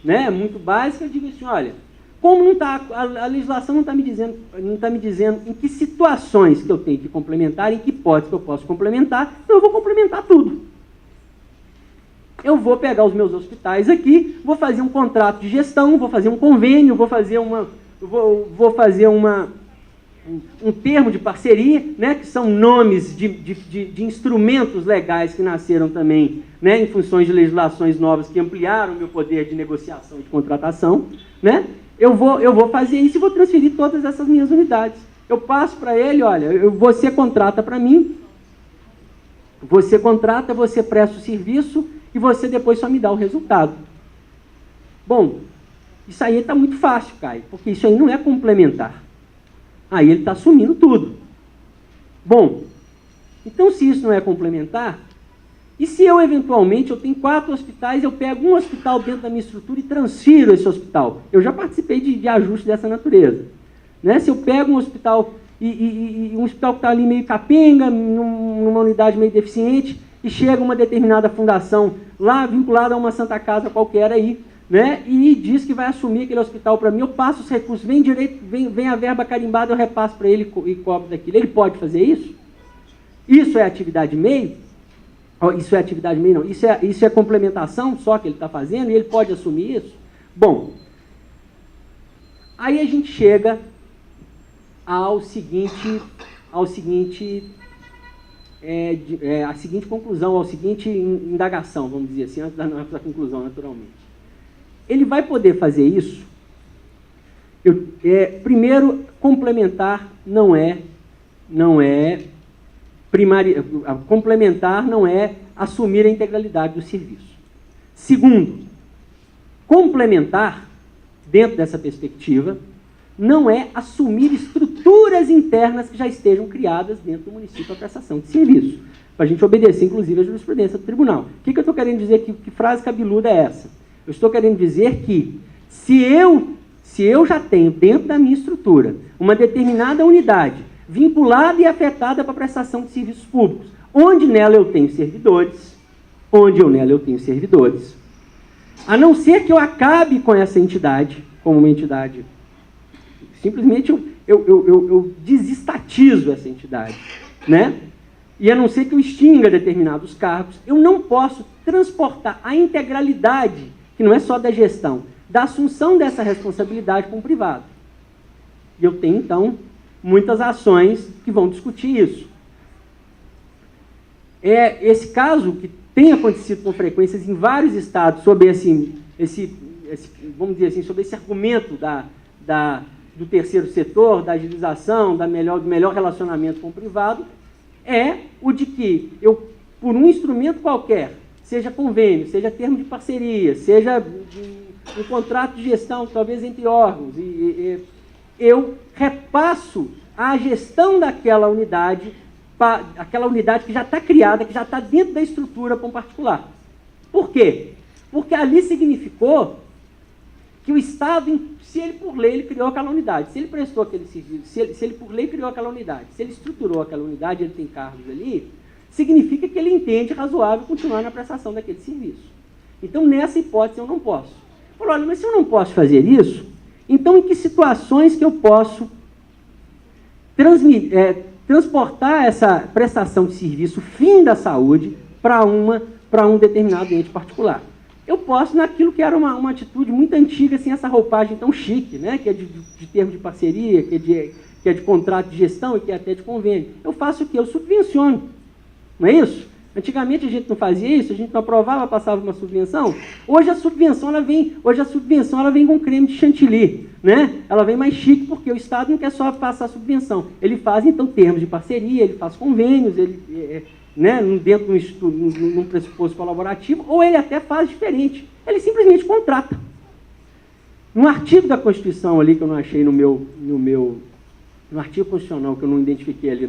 né, muito básica, eu digo assim, olha, como não tá, a legislação não está me dizendo em que situações que eu tenho que complementar, em que hipóteses que eu posso complementar, então eu vou complementar tudo. Eu vou pegar os meus hospitais aqui, vou fazer um contrato de gestão, vou fazer um convênio, vou fazer uma um termo de parceria, né, que são nomes de instrumentos legais que nasceram também, né, em funções de legislações novas que ampliaram o meu poder de negociação e de contratação, né, eu vou fazer isso e vou transferir todas essas minhas unidades. Eu passo para ele, olha, você contrata para mim, você contrata, você presta o serviço e você depois só me dá o resultado. Bom, isso aí está muito fácil, Caio, porque isso aí não é complementar. Aí ele está assumindo tudo. Bom, então se isso não é complementar, e se eu eventualmente, eu tenho 4 hospitais, eu pego um hospital dentro da minha estrutura e transfiro esse hospital? Eu já participei de ajuste dessa natureza. Né? Se eu pego um hospital, e um hospital que está ali meio capenga, numa unidade meio deficiente, e chega uma determinada fundação lá, vinculada a uma Santa Casa qualquer aí, né, e diz que vai assumir aquele hospital para mim, eu passo os recursos, vem a verba carimbada, eu repasso para ele e cobro daquilo. Ele pode fazer isso? Isso é atividade meio? Isso é atividade meio, não. Isso é complementação só que ele está fazendo e ele pode assumir isso? Bom, aí a gente chega a seguinte conclusão, a seguinte indagação, vamos dizer assim, antes da conclusão, naturalmente. Ele vai poder fazer isso. Primeiro, complementar não é primário. Complementar não é assumir a integralidade do serviço. Segundo, complementar, dentro dessa perspectiva, não é assumir estruturas internas que já estejam criadas dentro do município para prestação de serviço, para a gente obedecer, inclusive, a jurisprudência do tribunal. O que eu estou querendo dizer? Que frase cabeluda é essa? Eu estou querendo dizer que, se eu já tenho dentro da minha estrutura uma determinada unidade vinculada e afetada para a prestação de serviços públicos, onde nela eu tenho servidores, a não ser que eu acabe com essa entidade, como uma entidade, simplesmente eu desestatizo essa entidade, né? E a não ser que eu extinga determinados cargos, eu não posso transportar a integralidade, que não é só da gestão, da assunção dessa responsabilidade com o privado. E eu tenho, então, muitas ações que vão discutir isso. Esse caso, que tem acontecido com frequências em vários estados, sobre vamos dizer assim, sobre esse argumento do terceiro setor, da agilização, do melhor relacionamento com o privado, é o de que eu, por um instrumento qualquer, seja convênio, seja termo de parceria, seja um contrato de gestão, talvez entre órgãos, eu repasso a gestão daquela unidade, aquela unidade que já está criada, que já está dentro da estrutura para um particular. Por quê? Porque ali significou que o Estado, se ele por lei ele criou aquela unidade, se ele prestou aquele serviço, se ele por lei criou aquela unidade, se ele estruturou aquela unidade, ele tem cargos ali, significa que ele entende razoável continuar na prestação daquele serviço. Então, nessa hipótese, eu não posso. Falou, olha, mas se eu não posso fazer isso, então em que situações que eu posso transportar essa prestação de serviço fim da saúde para um determinado ente particular? Eu posso naquilo que era uma atitude muito antiga, assim, essa roupagem tão chique, né, que é de termo de parceria, que é de contrato de gestão e que é até de convênio. Eu faço o quê? Eu subvenciono. Não é isso? Antigamente a gente não fazia isso, a gente não aprovava, passava uma subvenção. Hoje a subvenção ela vem com creme de chantilly, né? Ela vem mais chique porque o Estado não quer só passar a subvenção. Ele faz, então, termos de parceria, ele faz convênios, né, dentro de um pressuposto colaborativo, ou ele até faz diferente. Ele simplesmente contrata. No artigo da Constituição ali, que eu não achei no artigo constitucional, que eu não identifiquei ali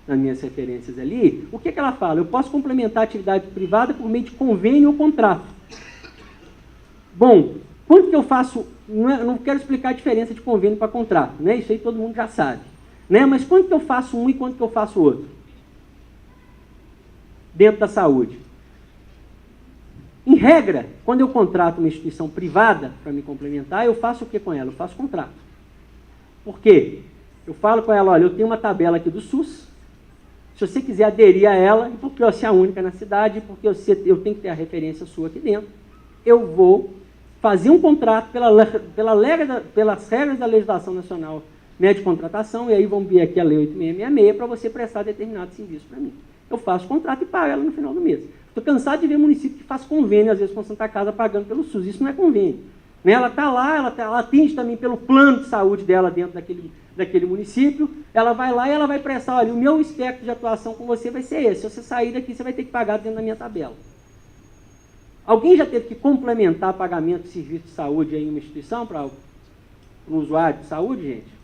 nas minhas referências ali, o que ela fala? Eu posso complementar a atividade privada por meio de convênio ou contrato. Bom, quando que eu faço... Não quero explicar a diferença de convênio para contrato, né? Isso aí todo mundo já sabe. Né? Mas quando que eu faço um e quando que eu faço outro? Dentro da saúde. Em regra, quando eu contrato uma instituição privada para me complementar, eu faço o que com ela? Eu faço contrato. Por quê? Eu falo com ela, olha, eu tenho uma tabela aqui do SUS, se você quiser aderir a ela, e porque você é a única na cidade, porque eu tenho que ter a referência sua aqui dentro, eu vou fazer um contrato pelas regras da legislação nacional né, de contratação, e aí vamos ver aqui a Lei 8666 para você prestar determinado serviço para mim. Eu faço o contrato e pago ela no final do mês. Estou cansado de ver município que faz convênio, às vezes, com a Santa Casa pagando pelo SUS. Isso não é convênio. Né? Ela está lá, ela atende também pelo plano de saúde dela dentro daquele município, ela vai lá e ela vai prestar, olha, o meu espectro de atuação com você vai ser esse. Se você sair daqui, você vai ter que pagar dentro da minha tabela. Alguém já teve que complementar pagamento de serviço de saúde em uma instituição para um usuário de saúde, gente?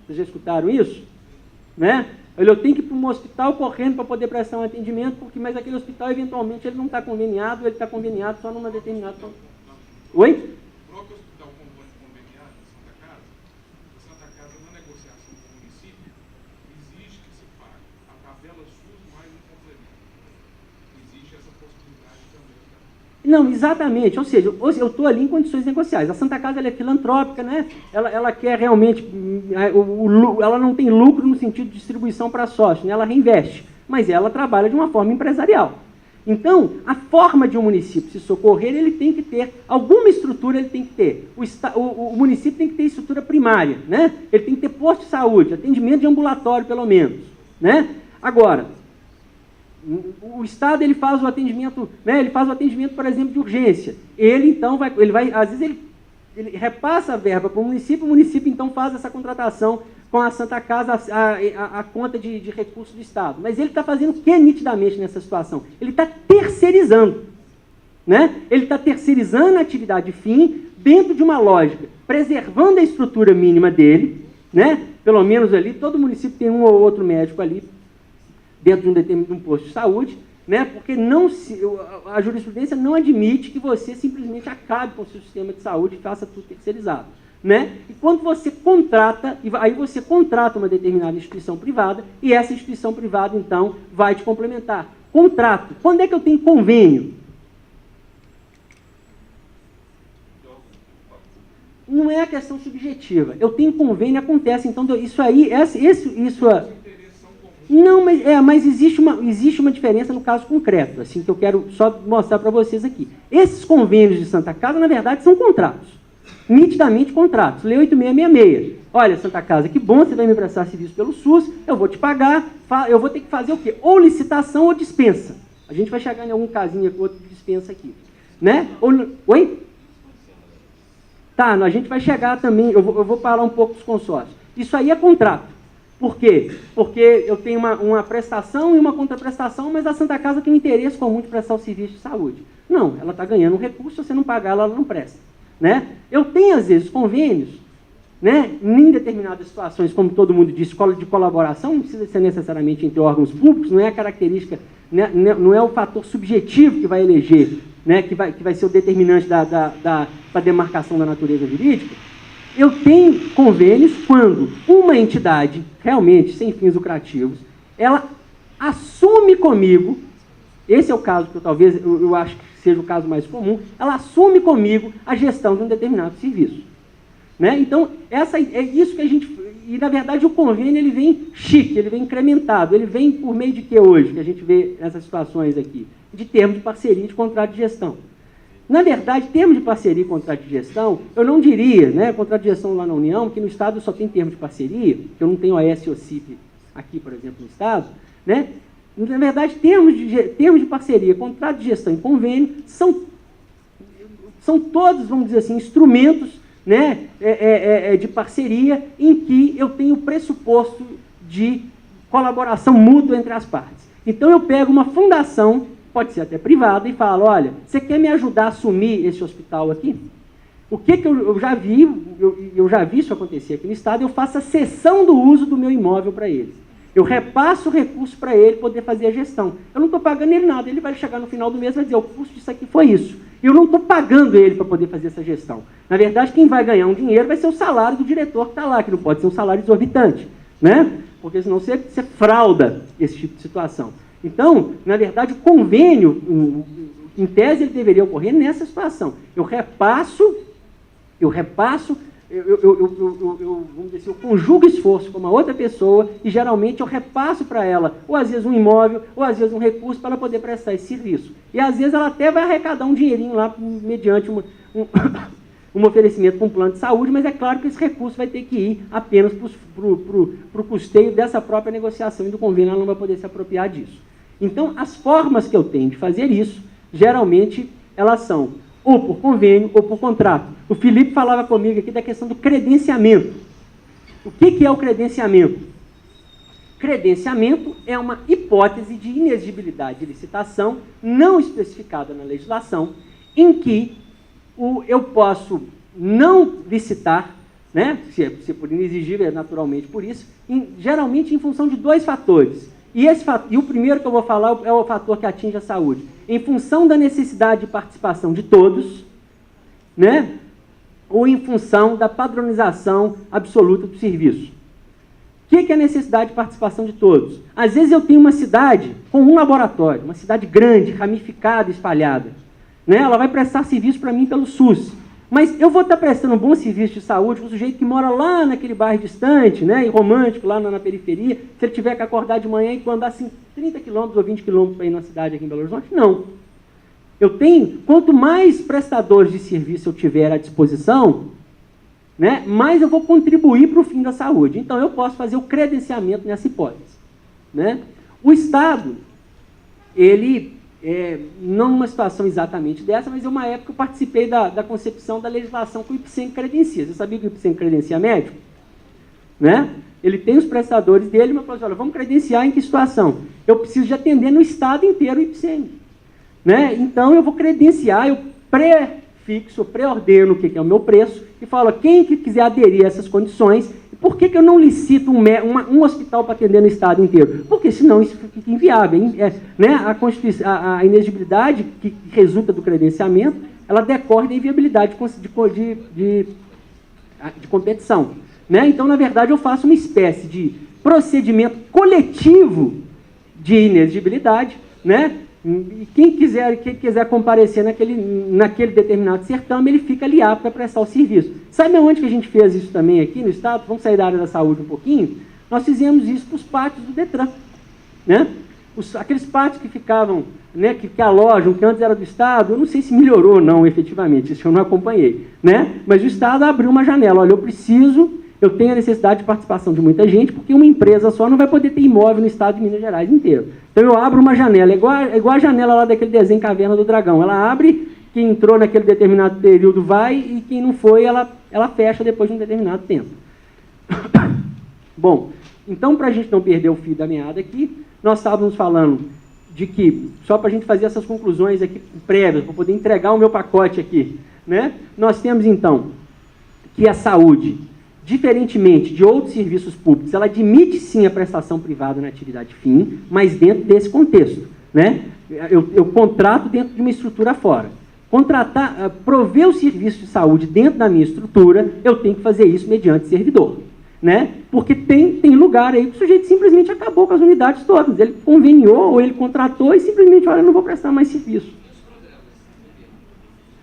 Vocês já escutaram isso? Né? Eu tenho que ir para um hospital correndo para poder prestar um atendimento, mas aquele hospital, eventualmente, ele não está conveniado, ele está conveniado só numa determinada... Oi? O próprio hospital conveniado da Santa Casa, na negociação com o município, exige que se pague a tabela SUS mais um complemento. Existe essa possibilidade também. Não, exatamente. Ou seja, eu estou ali em condições negociais. A Santa Casa ela é filantrópica, né? Ela quer realmente... Ela não tem lucro no sentido de distribuição para sócio, né? Ela reinveste, mas ela trabalha de uma forma empresarial. Então, a forma de um município se socorrer, ele tem que ter, alguma estrutura ele tem que ter. O município tem que ter estrutura primária, né? Ele tem que ter posto de saúde, atendimento de ambulatório, pelo menos, né? Agora, o Estado ele faz o atendimento, né? Ele faz o atendimento, por exemplo, de urgência. Ele, então, às vezes ele repassa a verba para o município, então, faz essa contratação com a Santa Casa, a conta de recursos do Estado. Mas ele está fazendo o que nitidamente nessa situação? Ele está terceirizando. Né? Ele está terceirizando a atividade fim dentro de uma lógica, preservando a estrutura mínima dele, né? Pelo menos ali, todo município tem um ou outro médico ali, dentro de um determinado posto de saúde, né? Porque a jurisprudência não admite que você simplesmente acabe com o seu sistema de saúde e faça tudo terceirizado. Né? E quando você contrata, aí você contrata uma determinada instituição privada, e essa instituição privada, então, vai te complementar. Contrato. Quando é que eu tenho convênio? Não é a questão subjetiva. Eu tenho convênio, acontece. Então, isso aí, não, mas existe uma diferença no caso concreto, assim, que eu quero só mostrar para vocês aqui. Esses convênios de Santa Casa, na verdade, são contratos. Nitidamente contratos. Lei 8666. Olha, Santa Casa, que bom, você vai me prestar serviço pelo SUS, eu vou te pagar, eu vou ter que fazer o quê? Ou licitação ou dispensa. A gente vai chegar em algum casinho aqui, outro de dispensa aqui. Né? Oi? Tá, a gente vai chegar também, eu vou falar um pouco dos consórcios. Isso aí é contrato. Por quê? Porque eu tenho uma prestação e uma contraprestação, mas a Santa Casa tem um interesse comum de prestar o serviço de saúde. Não, ela está ganhando um recurso, se você não pagar, ela não presta. Né? Eu tenho, às vezes, convênios, né, em determinadas situações, como todo mundo diz, escola de colaboração, não precisa ser necessariamente entre órgãos públicos, não é a característica, né, não é o fator subjetivo que vai eleger, né, que vai ser o determinante da demarcação da natureza jurídica. Eu tenho convênios quando uma entidade, realmente sem fins lucrativos, ela assume comigo, esse é o caso que eu acho que seja o caso mais comum, ela assume comigo a gestão de um determinado serviço. Né? Então, é isso que a gente... E, na verdade, o convênio ele vem chique, ele vem incrementado, ele vem por meio de que hoje, que a gente vê nessas situações aqui? De termos de parceria e de contrato de gestão. Na verdade, termos de parceria e contrato de gestão, eu não diria, né, contrato de gestão lá na União, que no Estado só tem termos de parceria, que eu não tenho OS e OCIP aqui, por exemplo, no Estado, né? Na verdade, termos de parceria, contrato de gestão e convênio são todos, vamos dizer assim, instrumentos, né, de parceria em que eu tenho pressuposto de colaboração mútua entre as partes. Então, eu pego uma fundação, pode ser até privada, e falo, olha, você quer me ajudar a assumir esse hospital aqui? O que eu já vi, eu já vi isso acontecer aqui no Estado, eu faço a cessão do uso do meu imóvel para ele. Eu repasso o recurso para ele poder fazer a gestão. Eu não estou pagando ele nada. Ele vai chegar no final do mês e vai dizer, o custo disso aqui foi isso. Eu não estou pagando ele para poder fazer essa gestão. Na verdade, quem vai ganhar um dinheiro vai ser o salário do diretor que está lá, que não pode ser um salário exorbitante. Né? Porque senão você frauda esse tipo de situação. Então, na verdade, o convênio, em tese, ele deveria ocorrer nessa situação. Eu vamos dizer assim, eu conjugo esforço com uma outra pessoa e geralmente eu repasso para ela, ou às vezes um imóvel, ou às vezes um recurso para ela poder prestar esse serviço. E às vezes ela até vai arrecadar um dinheirinho lá mediante um oferecimento para um plano de saúde, mas é claro que esse recurso vai ter que ir apenas para o custeio dessa própria negociação e do convênio, ela não vai poder se apropriar disso. Então, as formas que eu tenho de fazer isso, geralmente, elas são ou por convênio ou por contrato. O Felipe falava comigo aqui da questão do credenciamento. O que é o credenciamento? Credenciamento é uma hipótese de inexigibilidade de licitação não especificada na legislação, em que eu posso não licitar, né? Se por inexigível, é naturalmente por isso, geralmente em função de dois fatores. E o primeiro que eu vou falar é o fator que atinge a saúde. Em função da necessidade de participação de todos, né? Ou em função da padronização absoluta do serviço. O que é a necessidade de participação de todos? Às vezes eu tenho uma cidade com um laboratório, uma cidade grande, ramificada, espalhada. Né? Ela vai prestar serviço para mim pelo SUS. Mas eu vou estar prestando um bom serviço de saúde para o sujeito que mora lá naquele bairro distante, né, e romântico, lá na periferia, se ele tiver que acordar de manhã e andar assim 30 quilômetros ou 20 quilômetros para ir na cidade aqui em Belo Horizonte? Não. Eu tenho, quanto mais prestadores de serviço eu tiver à disposição, né, mais eu vou contribuir para o fim da saúde. Então, eu posso fazer o credenciamento nessa hipótese. Né? O Estado, ele... não numa situação exatamente dessa, mas em uma época eu participei da concepção da legislação que o IPSEM credencia. Você sabia que o IPSEM credencia médico? Né? Ele tem os prestadores dele, mas falou assim, olha, vamos credenciar em que situação? Eu preciso de atender no estado inteiro o IPSEM. Né? Então eu vou credenciar, eu prefixo, pré-ordeno o que é o meu preço e falo, quem que quiser aderir a essas condições. Por que eu não licito um hospital para atender no estado inteiro? Porque senão isso fica inviável. Né? A inexigibilidade que resulta do credenciamento, ela decorre da inviabilidade de competição. Né? Então, na verdade, eu faço uma espécie de procedimento coletivo de inexigibilidade, né? E quem quiser comparecer naquele determinado certame, ele fica ali apto a prestar o serviço. Sabe onde que a gente fez isso também aqui no Estado? Vamos sair da área da saúde um pouquinho? Nós fizemos isso para os pátios do Detran. Né? Aqueles pátios que ficavam, né, que alojam, que antes era do Estado, eu não sei se melhorou ou não, efetivamente, isso eu não acompanhei. Né? Mas o Estado abriu uma janela, olha, eu tenho a necessidade de participação de muita gente, porque uma empresa só não vai poder ter imóvel no estado de Minas Gerais inteiro. Então eu abro uma janela, igual a janela lá daquele desenho Caverna do Dragão. Ela abre, quem entrou naquele determinado período vai, e quem não foi, ela fecha depois de um determinado tempo. Bom, então para a gente não perder o fio da meada aqui, nós estávamos falando de que, só para a gente fazer essas conclusões aqui prévias, para poder entregar o meu pacote aqui, né? Nós temos então que a saúde, diferentemente de outros serviços públicos, ela admite sim a prestação privada na atividade fim, mas dentro desse contexto. Né? Eu contrato dentro de uma estrutura fora. Prover o serviço de saúde dentro da minha estrutura, eu tenho que fazer isso mediante servidor. Né? Porque tem lugar aí que o sujeito simplesmente acabou com as unidades todas. Ele conveniou ou ele contratou e simplesmente, olha, eu não vou prestar mais serviço.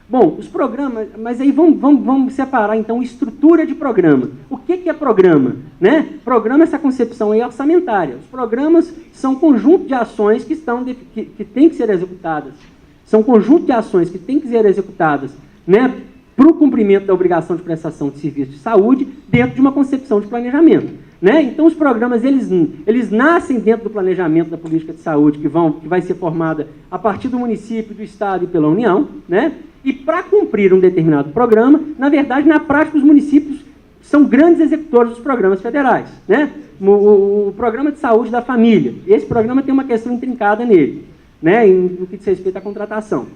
Bom, os programas, mas aí vamos separar, então, estrutura de programa. O que é programa? Né? Programa, essa concepção aí orçamentária. Os programas são conjunto de ações que têm que ser executadas. São conjunto de ações que têm que ser executadas, né, para o cumprimento da obrigação de prestação de serviço de saúde dentro de uma concepção de planejamento. Né? Então, os programas, eles nascem dentro do planejamento da política de saúde, que vai ser formada a partir do município, do Estado e pela União, né? E para cumprir um determinado programa, na verdade, na prática, os municípios são grandes executores dos programas federais. Né? O programa de saúde da família, esse programa tem uma questão intrincada nele, né? No que diz respeito à contratação.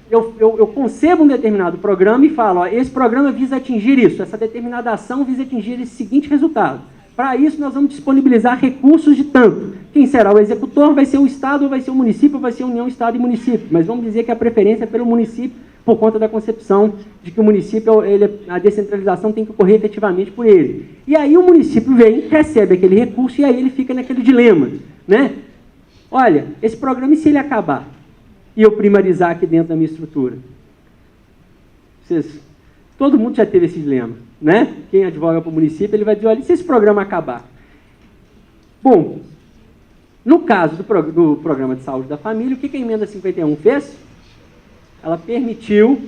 Eu concebo um determinado programa e falo, ó, esse programa visa atingir isso, essa determinada ação visa atingir esse seguinte resultado. Para isso, nós vamos disponibilizar recursos de tanto. Quem será o executor? Vai ser o Estado, ou vai ser o município, ou vai ser a União, Estado e município. Mas vamos dizer que a preferência é pelo município, por conta da concepção de que o município, a descentralização tem que ocorrer efetivamente por ele. E aí o município vem, recebe aquele recurso, e aí ele fica naquele dilema. Né? Olha, esse programa, e se ele acabar? E eu primarizar aqui dentro da minha estrutura? Todo mundo já teve esse dilema. Né? Quem advoga para o município, ele vai dizer, olha, e se esse programa acabar? Bom, no caso do programa de saúde da família, o que a emenda 51 fez? Ela permitiu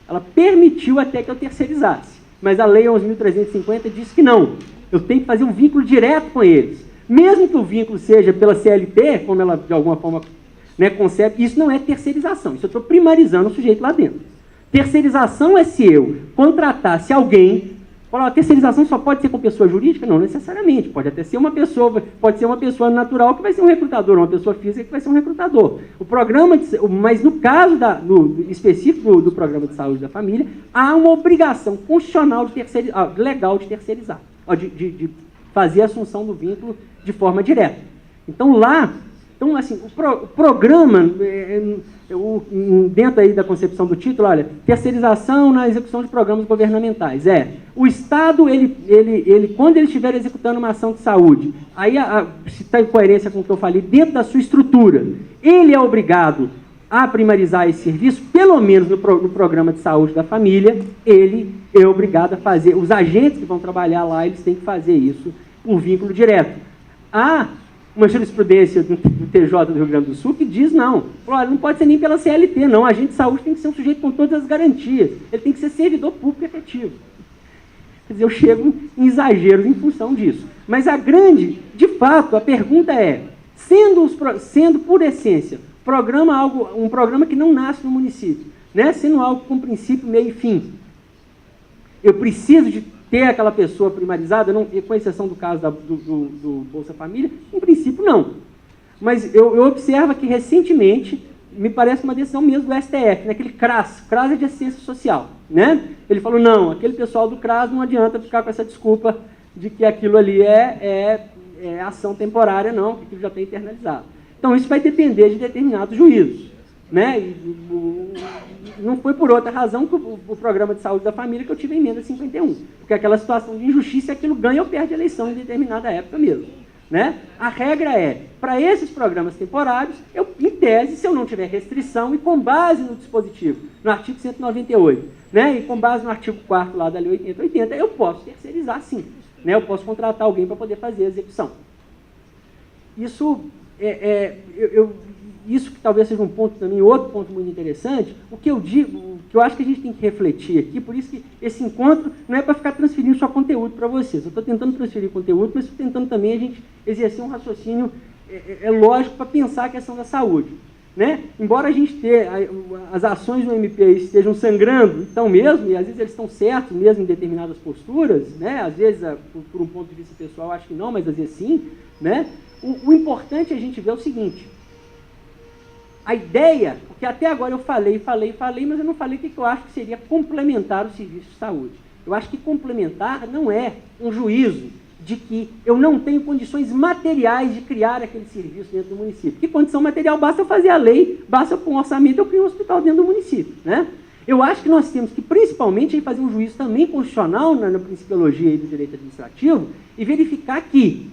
Ela permitiu até que eu terceirizasse. Mas a Lei 11.350 diz que não. Eu tenho que fazer um vínculo direto com eles. Mesmo que o vínculo seja pela CLT, como ela de alguma forma, né, concebe, isso não é terceirização. Isso eu estou primarizando o sujeito lá dentro. Terceirização é se eu contratasse alguém. Falar, a terceirização só pode ser com pessoa jurídica? Não necessariamente. Pode até ser uma pessoa, pode ser uma pessoa natural que vai ser um recrutador, uma pessoa física que vai ser um recrutador. O programa, mas no caso específico do programa de saúde da família, há uma obrigação constitucional legal de terceirizar, de fazer a assunção do vínculo de forma direta. Então assim, o programa, dentro aí da concepção do título, olha, terceirização na execução de programas governamentais. O Estado, quando ele estiver executando uma ação de saúde, aí, se está em coerência com o que eu falei, dentro da sua estrutura, ele é obrigado a primarizar esse serviço, pelo menos no programa de saúde da família, ele é obrigado a fazer, os agentes que vão trabalhar lá, eles têm que fazer isso por vínculo direto. Há uma jurisprudência do TJ do Rio Grande do Sul que diz não. Olha, não pode ser nem pela CLT, não. O agente de saúde tem que ser um sujeito com todas as garantias. Ele tem que ser servidor público efetivo. Quer dizer, eu chego em exageros em função disso. Mas de fato, a pergunta é, sendo por essência, um programa que não nasce no município, né? Sendo algo com princípio, meio e fim, eu preciso de ter aquela pessoa primarizada, não, com exceção do caso do Bolsa Família, em princípio não. Mas eu observo que recentemente, me parece uma decisão mesmo do STF, naquele CRAS é de assistência social, né? Ele falou, não, aquele pessoal do CRAS não adianta ficar com essa desculpa de que aquilo ali é ação temporária, não, que aquilo já está internalizado. Então isso vai depender de determinados juízos, né? Não foi por outra razão que o programa de saúde da família que eu tive a emenda 51, porque aquela situação de injustiça, aquilo ganha ou perde a eleição em determinada época mesmo, né? A regra é, para esses programas temporários, em tese, se eu não tiver restrição, e com base no dispositivo, no artigo 198, né? E com base no artigo 4º lá da Lei 8080, eu posso terceirizar sim, né? Eu posso contratar alguém para poder fazer a execução. Isso isso que talvez seja um ponto também, outro ponto muito interessante, o que eu digo, o que eu acho que a gente tem que refletir aqui, por isso que esse encontro não é para ficar transferindo só conteúdo para vocês. Eu estou tentando transferir conteúdo, mas estou tentando também a gente exercer um raciocínio lógico para pensar a questão da saúde, né? Embora a gente as ações do MP estejam sangrando, então mesmo, e às vezes eles estão certos mesmo em determinadas posturas, né? Às vezes, por um ponto de vista pessoal, eu acho que não, mas às vezes sim, né? O importante é a gente ver o seguinte: a ideia, porque até agora eu falei, mas eu não falei o que eu acho que seria complementar o serviço de saúde. Eu acho que complementar não é um juízo de que eu não tenho condições materiais de criar aquele serviço dentro do município. Que condição material? Basta eu fazer a lei, basta eu pôr um orçamento, eu crio um hospital dentro do município, né? Eu acho que nós temos que, principalmente, fazer um juízo também constitucional na principiologia e do direito administrativo e verificar que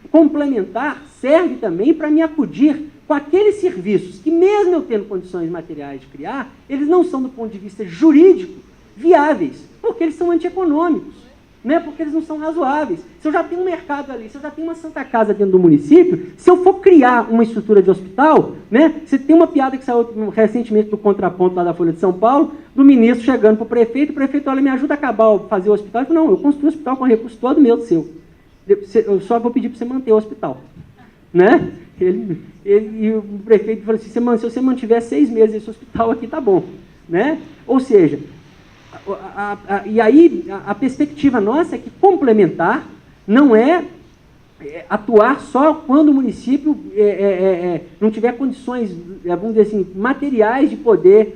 complementar serve também para me acudir com aqueles serviços que, mesmo eu tendo condições materiais de criar, eles não são, do ponto de vista jurídico, viáveis, porque eles são antieconômicos, né? Porque eles não são razoáveis. Se eu já tenho um mercado ali, se eu já tenho uma Santa Casa dentro do município, se eu for criar uma estrutura de hospital, né? Você tem uma piada que saiu recentemente do Contraponto lá da Folha de São Paulo, do ministro chegando para o prefeito, olha, me ajuda a fazer o hospital. Ele falou, não, eu construí o hospital com recurso todo meu, seu. Eu só vou pedir para você manter o hospital, né? E o prefeito falou assim, se você mantiver 6 meses esse hospital aqui, tá bom, né? Ou seja, e aí a perspectiva nossa é que complementar não é atuar só quando o município não tiver condições, vamos dizer assim, materiais de poder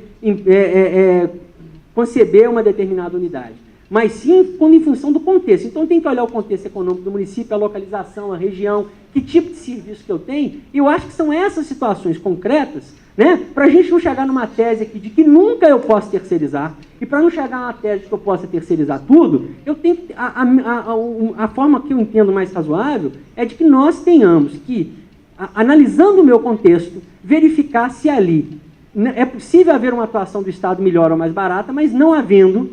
conceber uma determinada unidade, mas sim quando em função do contexto. Então tem que olhar o contexto econômico do município, a localização, a região, que tipo de serviço que eu tenho, e eu acho que são essas situações concretas, né, para a gente não chegar numa tese aqui de que nunca eu posso terceirizar, e para não chegar numa tese de que eu possa terceirizar tudo, eu tenho a forma que eu entendo mais razoável é de que nós tenhamos que, analisando o meu contexto, verificar se ali é possível haver uma atuação do Estado melhor ou mais barata, mas não havendo,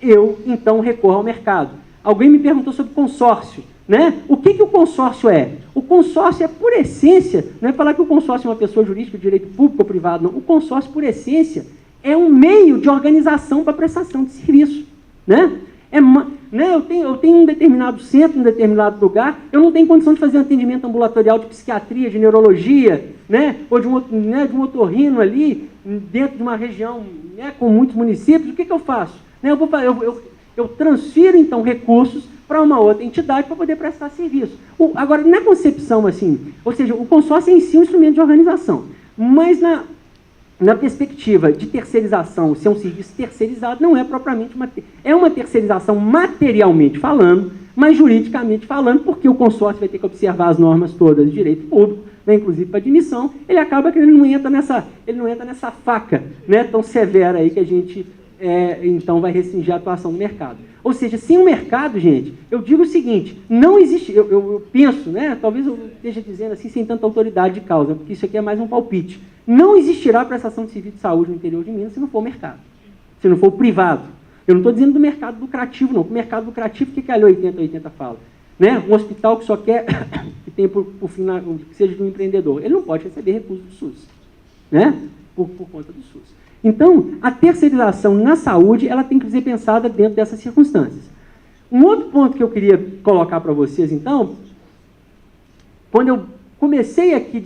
eu então recorro ao mercado. Alguém me perguntou sobre consórcio, né? O que o consórcio é? O consórcio é, por essência, não é falar que o consórcio é uma pessoa jurídica de direito público ou privado, não. O consórcio, por essência, é um meio de organização para prestação de serviço, né? Eu tenho um determinado centro, um determinado lugar, eu não tenho condição de fazer um atendimento ambulatorial de psiquiatria, de neurologia, né? Ou de um otorrino ali, dentro de uma região, né, com muitos municípios. O que eu faço? Eu transfiro, então, recursos para uma outra entidade para poder prestar serviço. Agora, na concepção, assim, ou seja, o consórcio é em si um instrumento de organização, mas na perspectiva de terceirização, ser um serviço terceirizado, não é propriamente uma terceirização materialmente falando, mas juridicamente falando, porque o consórcio vai ter que observar as normas todas de direito público, né, inclusive para admissão, ele acaba que ele não entra nessa faca, né, tão severa aí que a gente, então, vai restringir a atuação do mercado. Ou seja, sem o mercado, gente, eu digo o seguinte, não existe, eu penso, né, talvez eu esteja dizendo assim sem tanta autoridade de causa, porque isso aqui é mais um palpite, não existirá prestação de serviço de saúde no interior de Minas se não for o mercado, se não for o privado. Eu não estou dizendo do mercado lucrativo, não. O mercado lucrativo, o que a Lei 8080 fala? Né? Um hospital que só quer que tenha por fim, que seja de um empreendedor, ele não pode receber recursos do SUS, né? Por conta do SUS. Então, a terceirização na saúde, ela tem que ser pensada dentro dessas circunstâncias. Um outro ponto que eu queria colocar para vocês, então, quando eu comecei aqui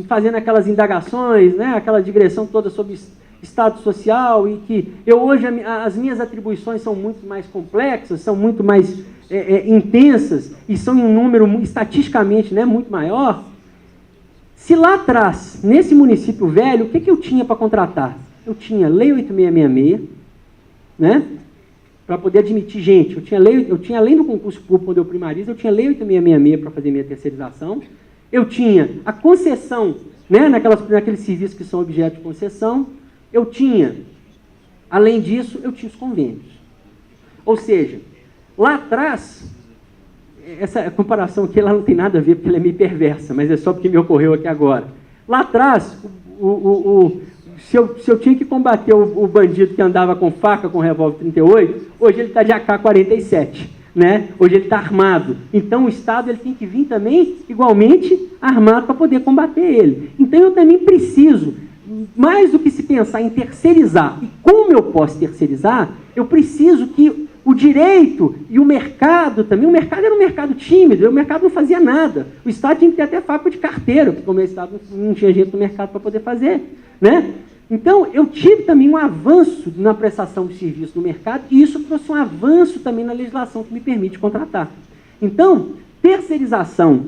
fazendo aquelas indagações, né, aquela digressão toda sobre Estado social, e que hoje as minhas atribuições são muito mais complexas, são muito mais intensas, e são em um número estatisticamente, né, muito maior. Se lá atrás, nesse município velho, o que eu tinha para contratar? Eu tinha Lei 8666, né, para poder admitir gente. Eu tinha, além do concurso público, quando eu primarizo, eu tinha Lei 8666 para fazer minha terceirização. Eu tinha a concessão, né, naqueles serviços que são objeto de concessão. Eu tinha, além disso, eu tinha os convênios. Ou seja, lá atrás, essa comparação aqui ela não tem nada a ver, porque ela é meio perversa, mas é só porque me ocorreu aqui agora. Lá atrás, se eu tinha que combater o bandido que andava com faca, com revólver 38, hoje ele está de AK-47, né? Hoje ele está armado. Então o Estado ele tem que vir também, igualmente, armado para poder combater ele. Então eu também preciso, mais do que se pensar em terceirizar, e como eu posso terceirizar, eu preciso que o direito e o mercado também, o mercado era um mercado tímido, o mercado não fazia nada. O Estado tinha que ter até fábrica de carteiro, porque como o Estado não tinha gente no mercado para poder fazer, né? Então, eu tive também um avanço na prestação de serviço no mercado, e isso trouxe um avanço também na legislação que me permite contratar. Então, terceirização,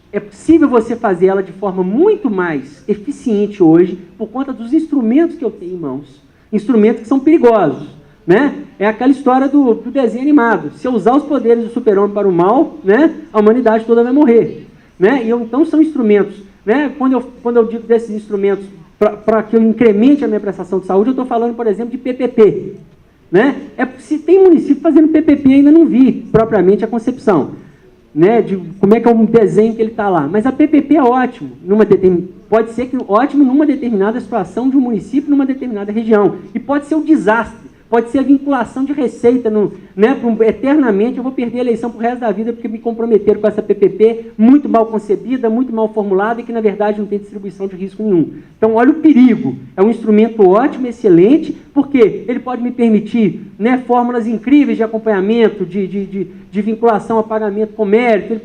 é possível você fazer ela de forma muito mais eficiente hoje, por conta dos instrumentos que eu tenho em mãos. Instrumentos que são perigosos, né? É aquela história do desenho animado. Se eu usar os poderes do super-homem para o mal, né, a humanidade toda vai morrer, né? Então, são instrumentos, né? Quando eu digo desses instrumentos, para que eu incremente a minha prestação de saúde, eu estou falando, por exemplo, de PPP. Né? Se tem município fazendo PPP, ainda não vi propriamente a concepção, né, de como é que é o desenho que ele está lá. Mas a PPP é ótimo, pode ser que ótimo numa determinada situação de um município, numa determinada região. E pode ser um desastre. Pode ser a vinculação de receita, né, eternamente, eu vou perder a eleição para o resto da vida porque me comprometeram com essa PPP muito mal concebida, muito mal formulada e que, na verdade, não tem distribuição de risco nenhum. Então, olha o perigo. É um instrumento ótimo, excelente, porque ele pode me permitir, né, fórmulas incríveis de acompanhamento, de vinculação a pagamento com mérito.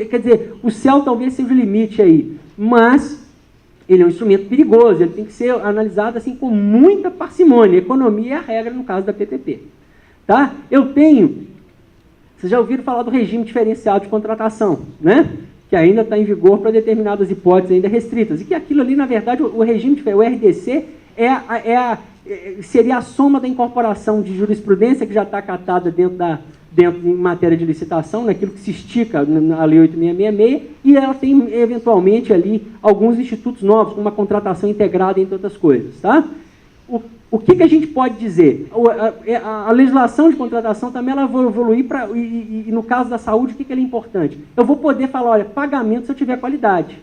Quer dizer, o céu talvez seja o limite aí, mas ele é um instrumento perigoso, ele tem que ser analisado assim com muita parcimônia. Economia é a regra no caso da PPP. Tá? Vocês já ouviram falar do regime diferencial de contratação, né? Que ainda está em vigor para determinadas hipóteses ainda restritas. E que aquilo ali, na verdade, o regime, o RDC, seria a soma da incorporação de jurisprudência que já está acatada dentro em matéria de licitação, naquilo que se estica na Lei 8666, e ela tem, eventualmente, ali alguns institutos novos, com uma contratação integrada, entre outras coisas. Tá? O que a gente pode dizer? A legislação de contratação também ela vai evoluir, e no caso da saúde, o que é importante? Eu vou poder falar, olha, pagamento se eu tiver qualidade.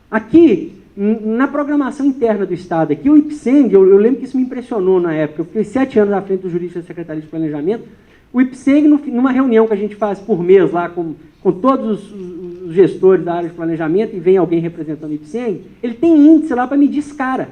Aqui, na programação interna do Estado, aqui o IPSENG, eu lembro que isso me impressionou na época, eu fiquei 7 anos à frente do jurídico da Secretaria de Planejamento. O IPSENG, numa reunião que a gente faz por mês lá com todos os gestores da área de planejamento, e vem alguém representando o IPSENG, ele tem índice lá para medir escara.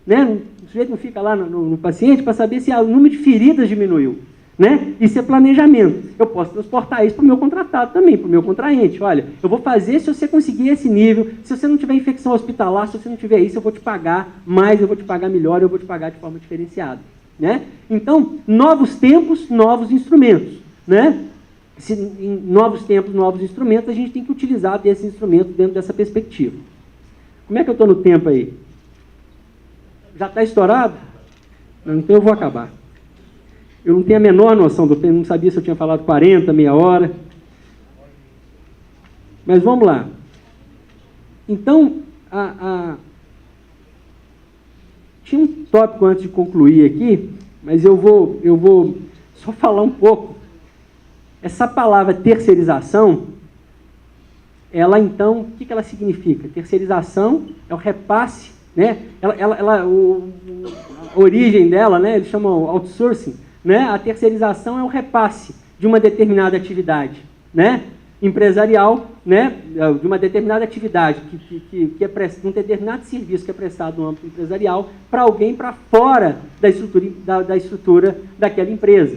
né? O sujeito não fica lá no paciente para saber se o número de feridas diminuiu, né? Isso é planejamento. Eu posso transportar isso para o meu contratado também, para o meu contraente. Olha, eu vou fazer se você conseguir esse nível, se você não tiver infecção hospitalar, se você não tiver isso, eu vou te pagar mais, eu vou te pagar melhor, eu vou te pagar de forma diferenciada, né? Então, novos tempos, novos instrumentos, né? Em novos tempos, novos instrumentos, a gente tem que utilizar desses instrumentos dentro dessa perspectiva. Como é que eu estou no tempo aí? Já está estourado? Então eu vou acabar. Eu não tenho a menor noção do tempo, não sabia se eu tinha falado 40, meia hora. Mas vamos lá. Então, tinha um tópico antes de concluir aqui, mas eu vou só falar um pouco. Essa palavra terceirização, ela então, o que ela significa? Terceirização é o repasse, né? A origem dela, né? Eles chamam outsourcing, né? A terceirização é o repasse de uma determinada atividade, né? Empresarial, né? De uma determinada atividade que é de um determinado serviço que é prestado no âmbito empresarial para alguém para fora da estrutura daquela empresa.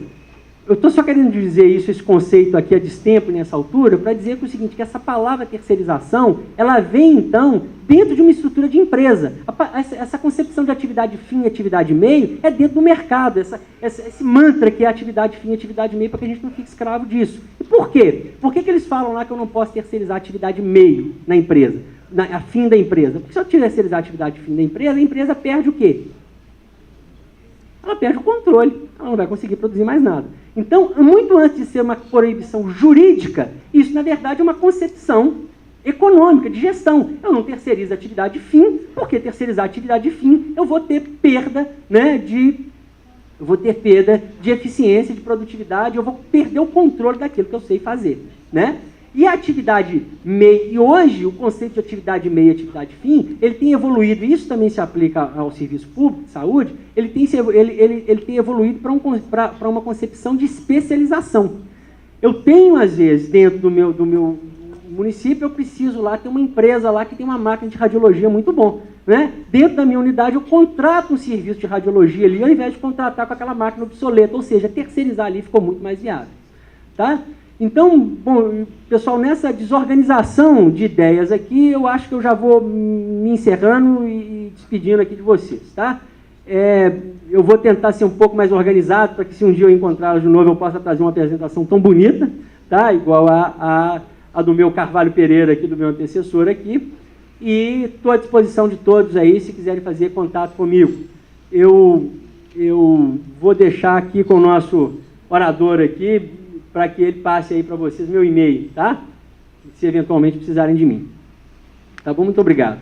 Eu estou só querendo dizer isso, esse conceito aqui a destempo nessa altura, para dizer que é o seguinte, que essa palavra terceirização, ela vem, então, dentro de uma estrutura de empresa. Essa concepção de atividade fim e atividade meio é dentro do mercado, esse mantra que é atividade fim e atividade meio, para que a gente não fique escravo disso. E por quê? Por que eles falam lá que eu não posso terceirizar a atividade meio na empresa, a fim da empresa? Porque se eu terceirizar a atividade fim da empresa, a empresa perde o quê? Ela perde o controle, ela não vai conseguir produzir mais nada. Então, muito antes de ser uma proibição jurídica, isso, na verdade, é uma concepção econômica, de gestão. Eu não terceirizo a atividade fim, porque terceirizar a atividade fim, eu vou ter perda, né, de eficiência, de produtividade, eu vou perder o controle daquilo que eu sei fazer, né? E a atividade meio, e hoje o conceito de atividade meio e atividade fim, ele tem evoluído, e isso também se aplica ao serviço público de saúde, ele tem evoluído para uma concepção de especialização. Eu tenho, às vezes, dentro do meu município, eu preciso lá ter uma empresa lá que tem uma máquina de radiologia muito bom, né? Dentro da minha unidade, eu contrato um serviço de radiologia ali, ao invés de contratar com aquela máquina obsoleta, ou seja, terceirizar ali ficou muito mais viável, tá? Então, bom, pessoal, nessa desorganização de ideias aqui, eu acho que eu já vou me encerrando e despedindo aqui de vocês, tá? Eu vou tentar ser um pouco mais organizado, para que se um dia eu encontrá-los de novo, eu possa trazer uma apresentação tão bonita, tá? Igual a do meu Carvalho Pereira aqui, do meu antecessor aqui, e estou à disposição de todos aí, se quiserem fazer contato comigo. Eu vou deixar aqui com o nosso orador aqui, para que ele passe aí para vocês meu e-mail, tá? Se eventualmente precisarem de mim. Tá bom? Muito obrigado.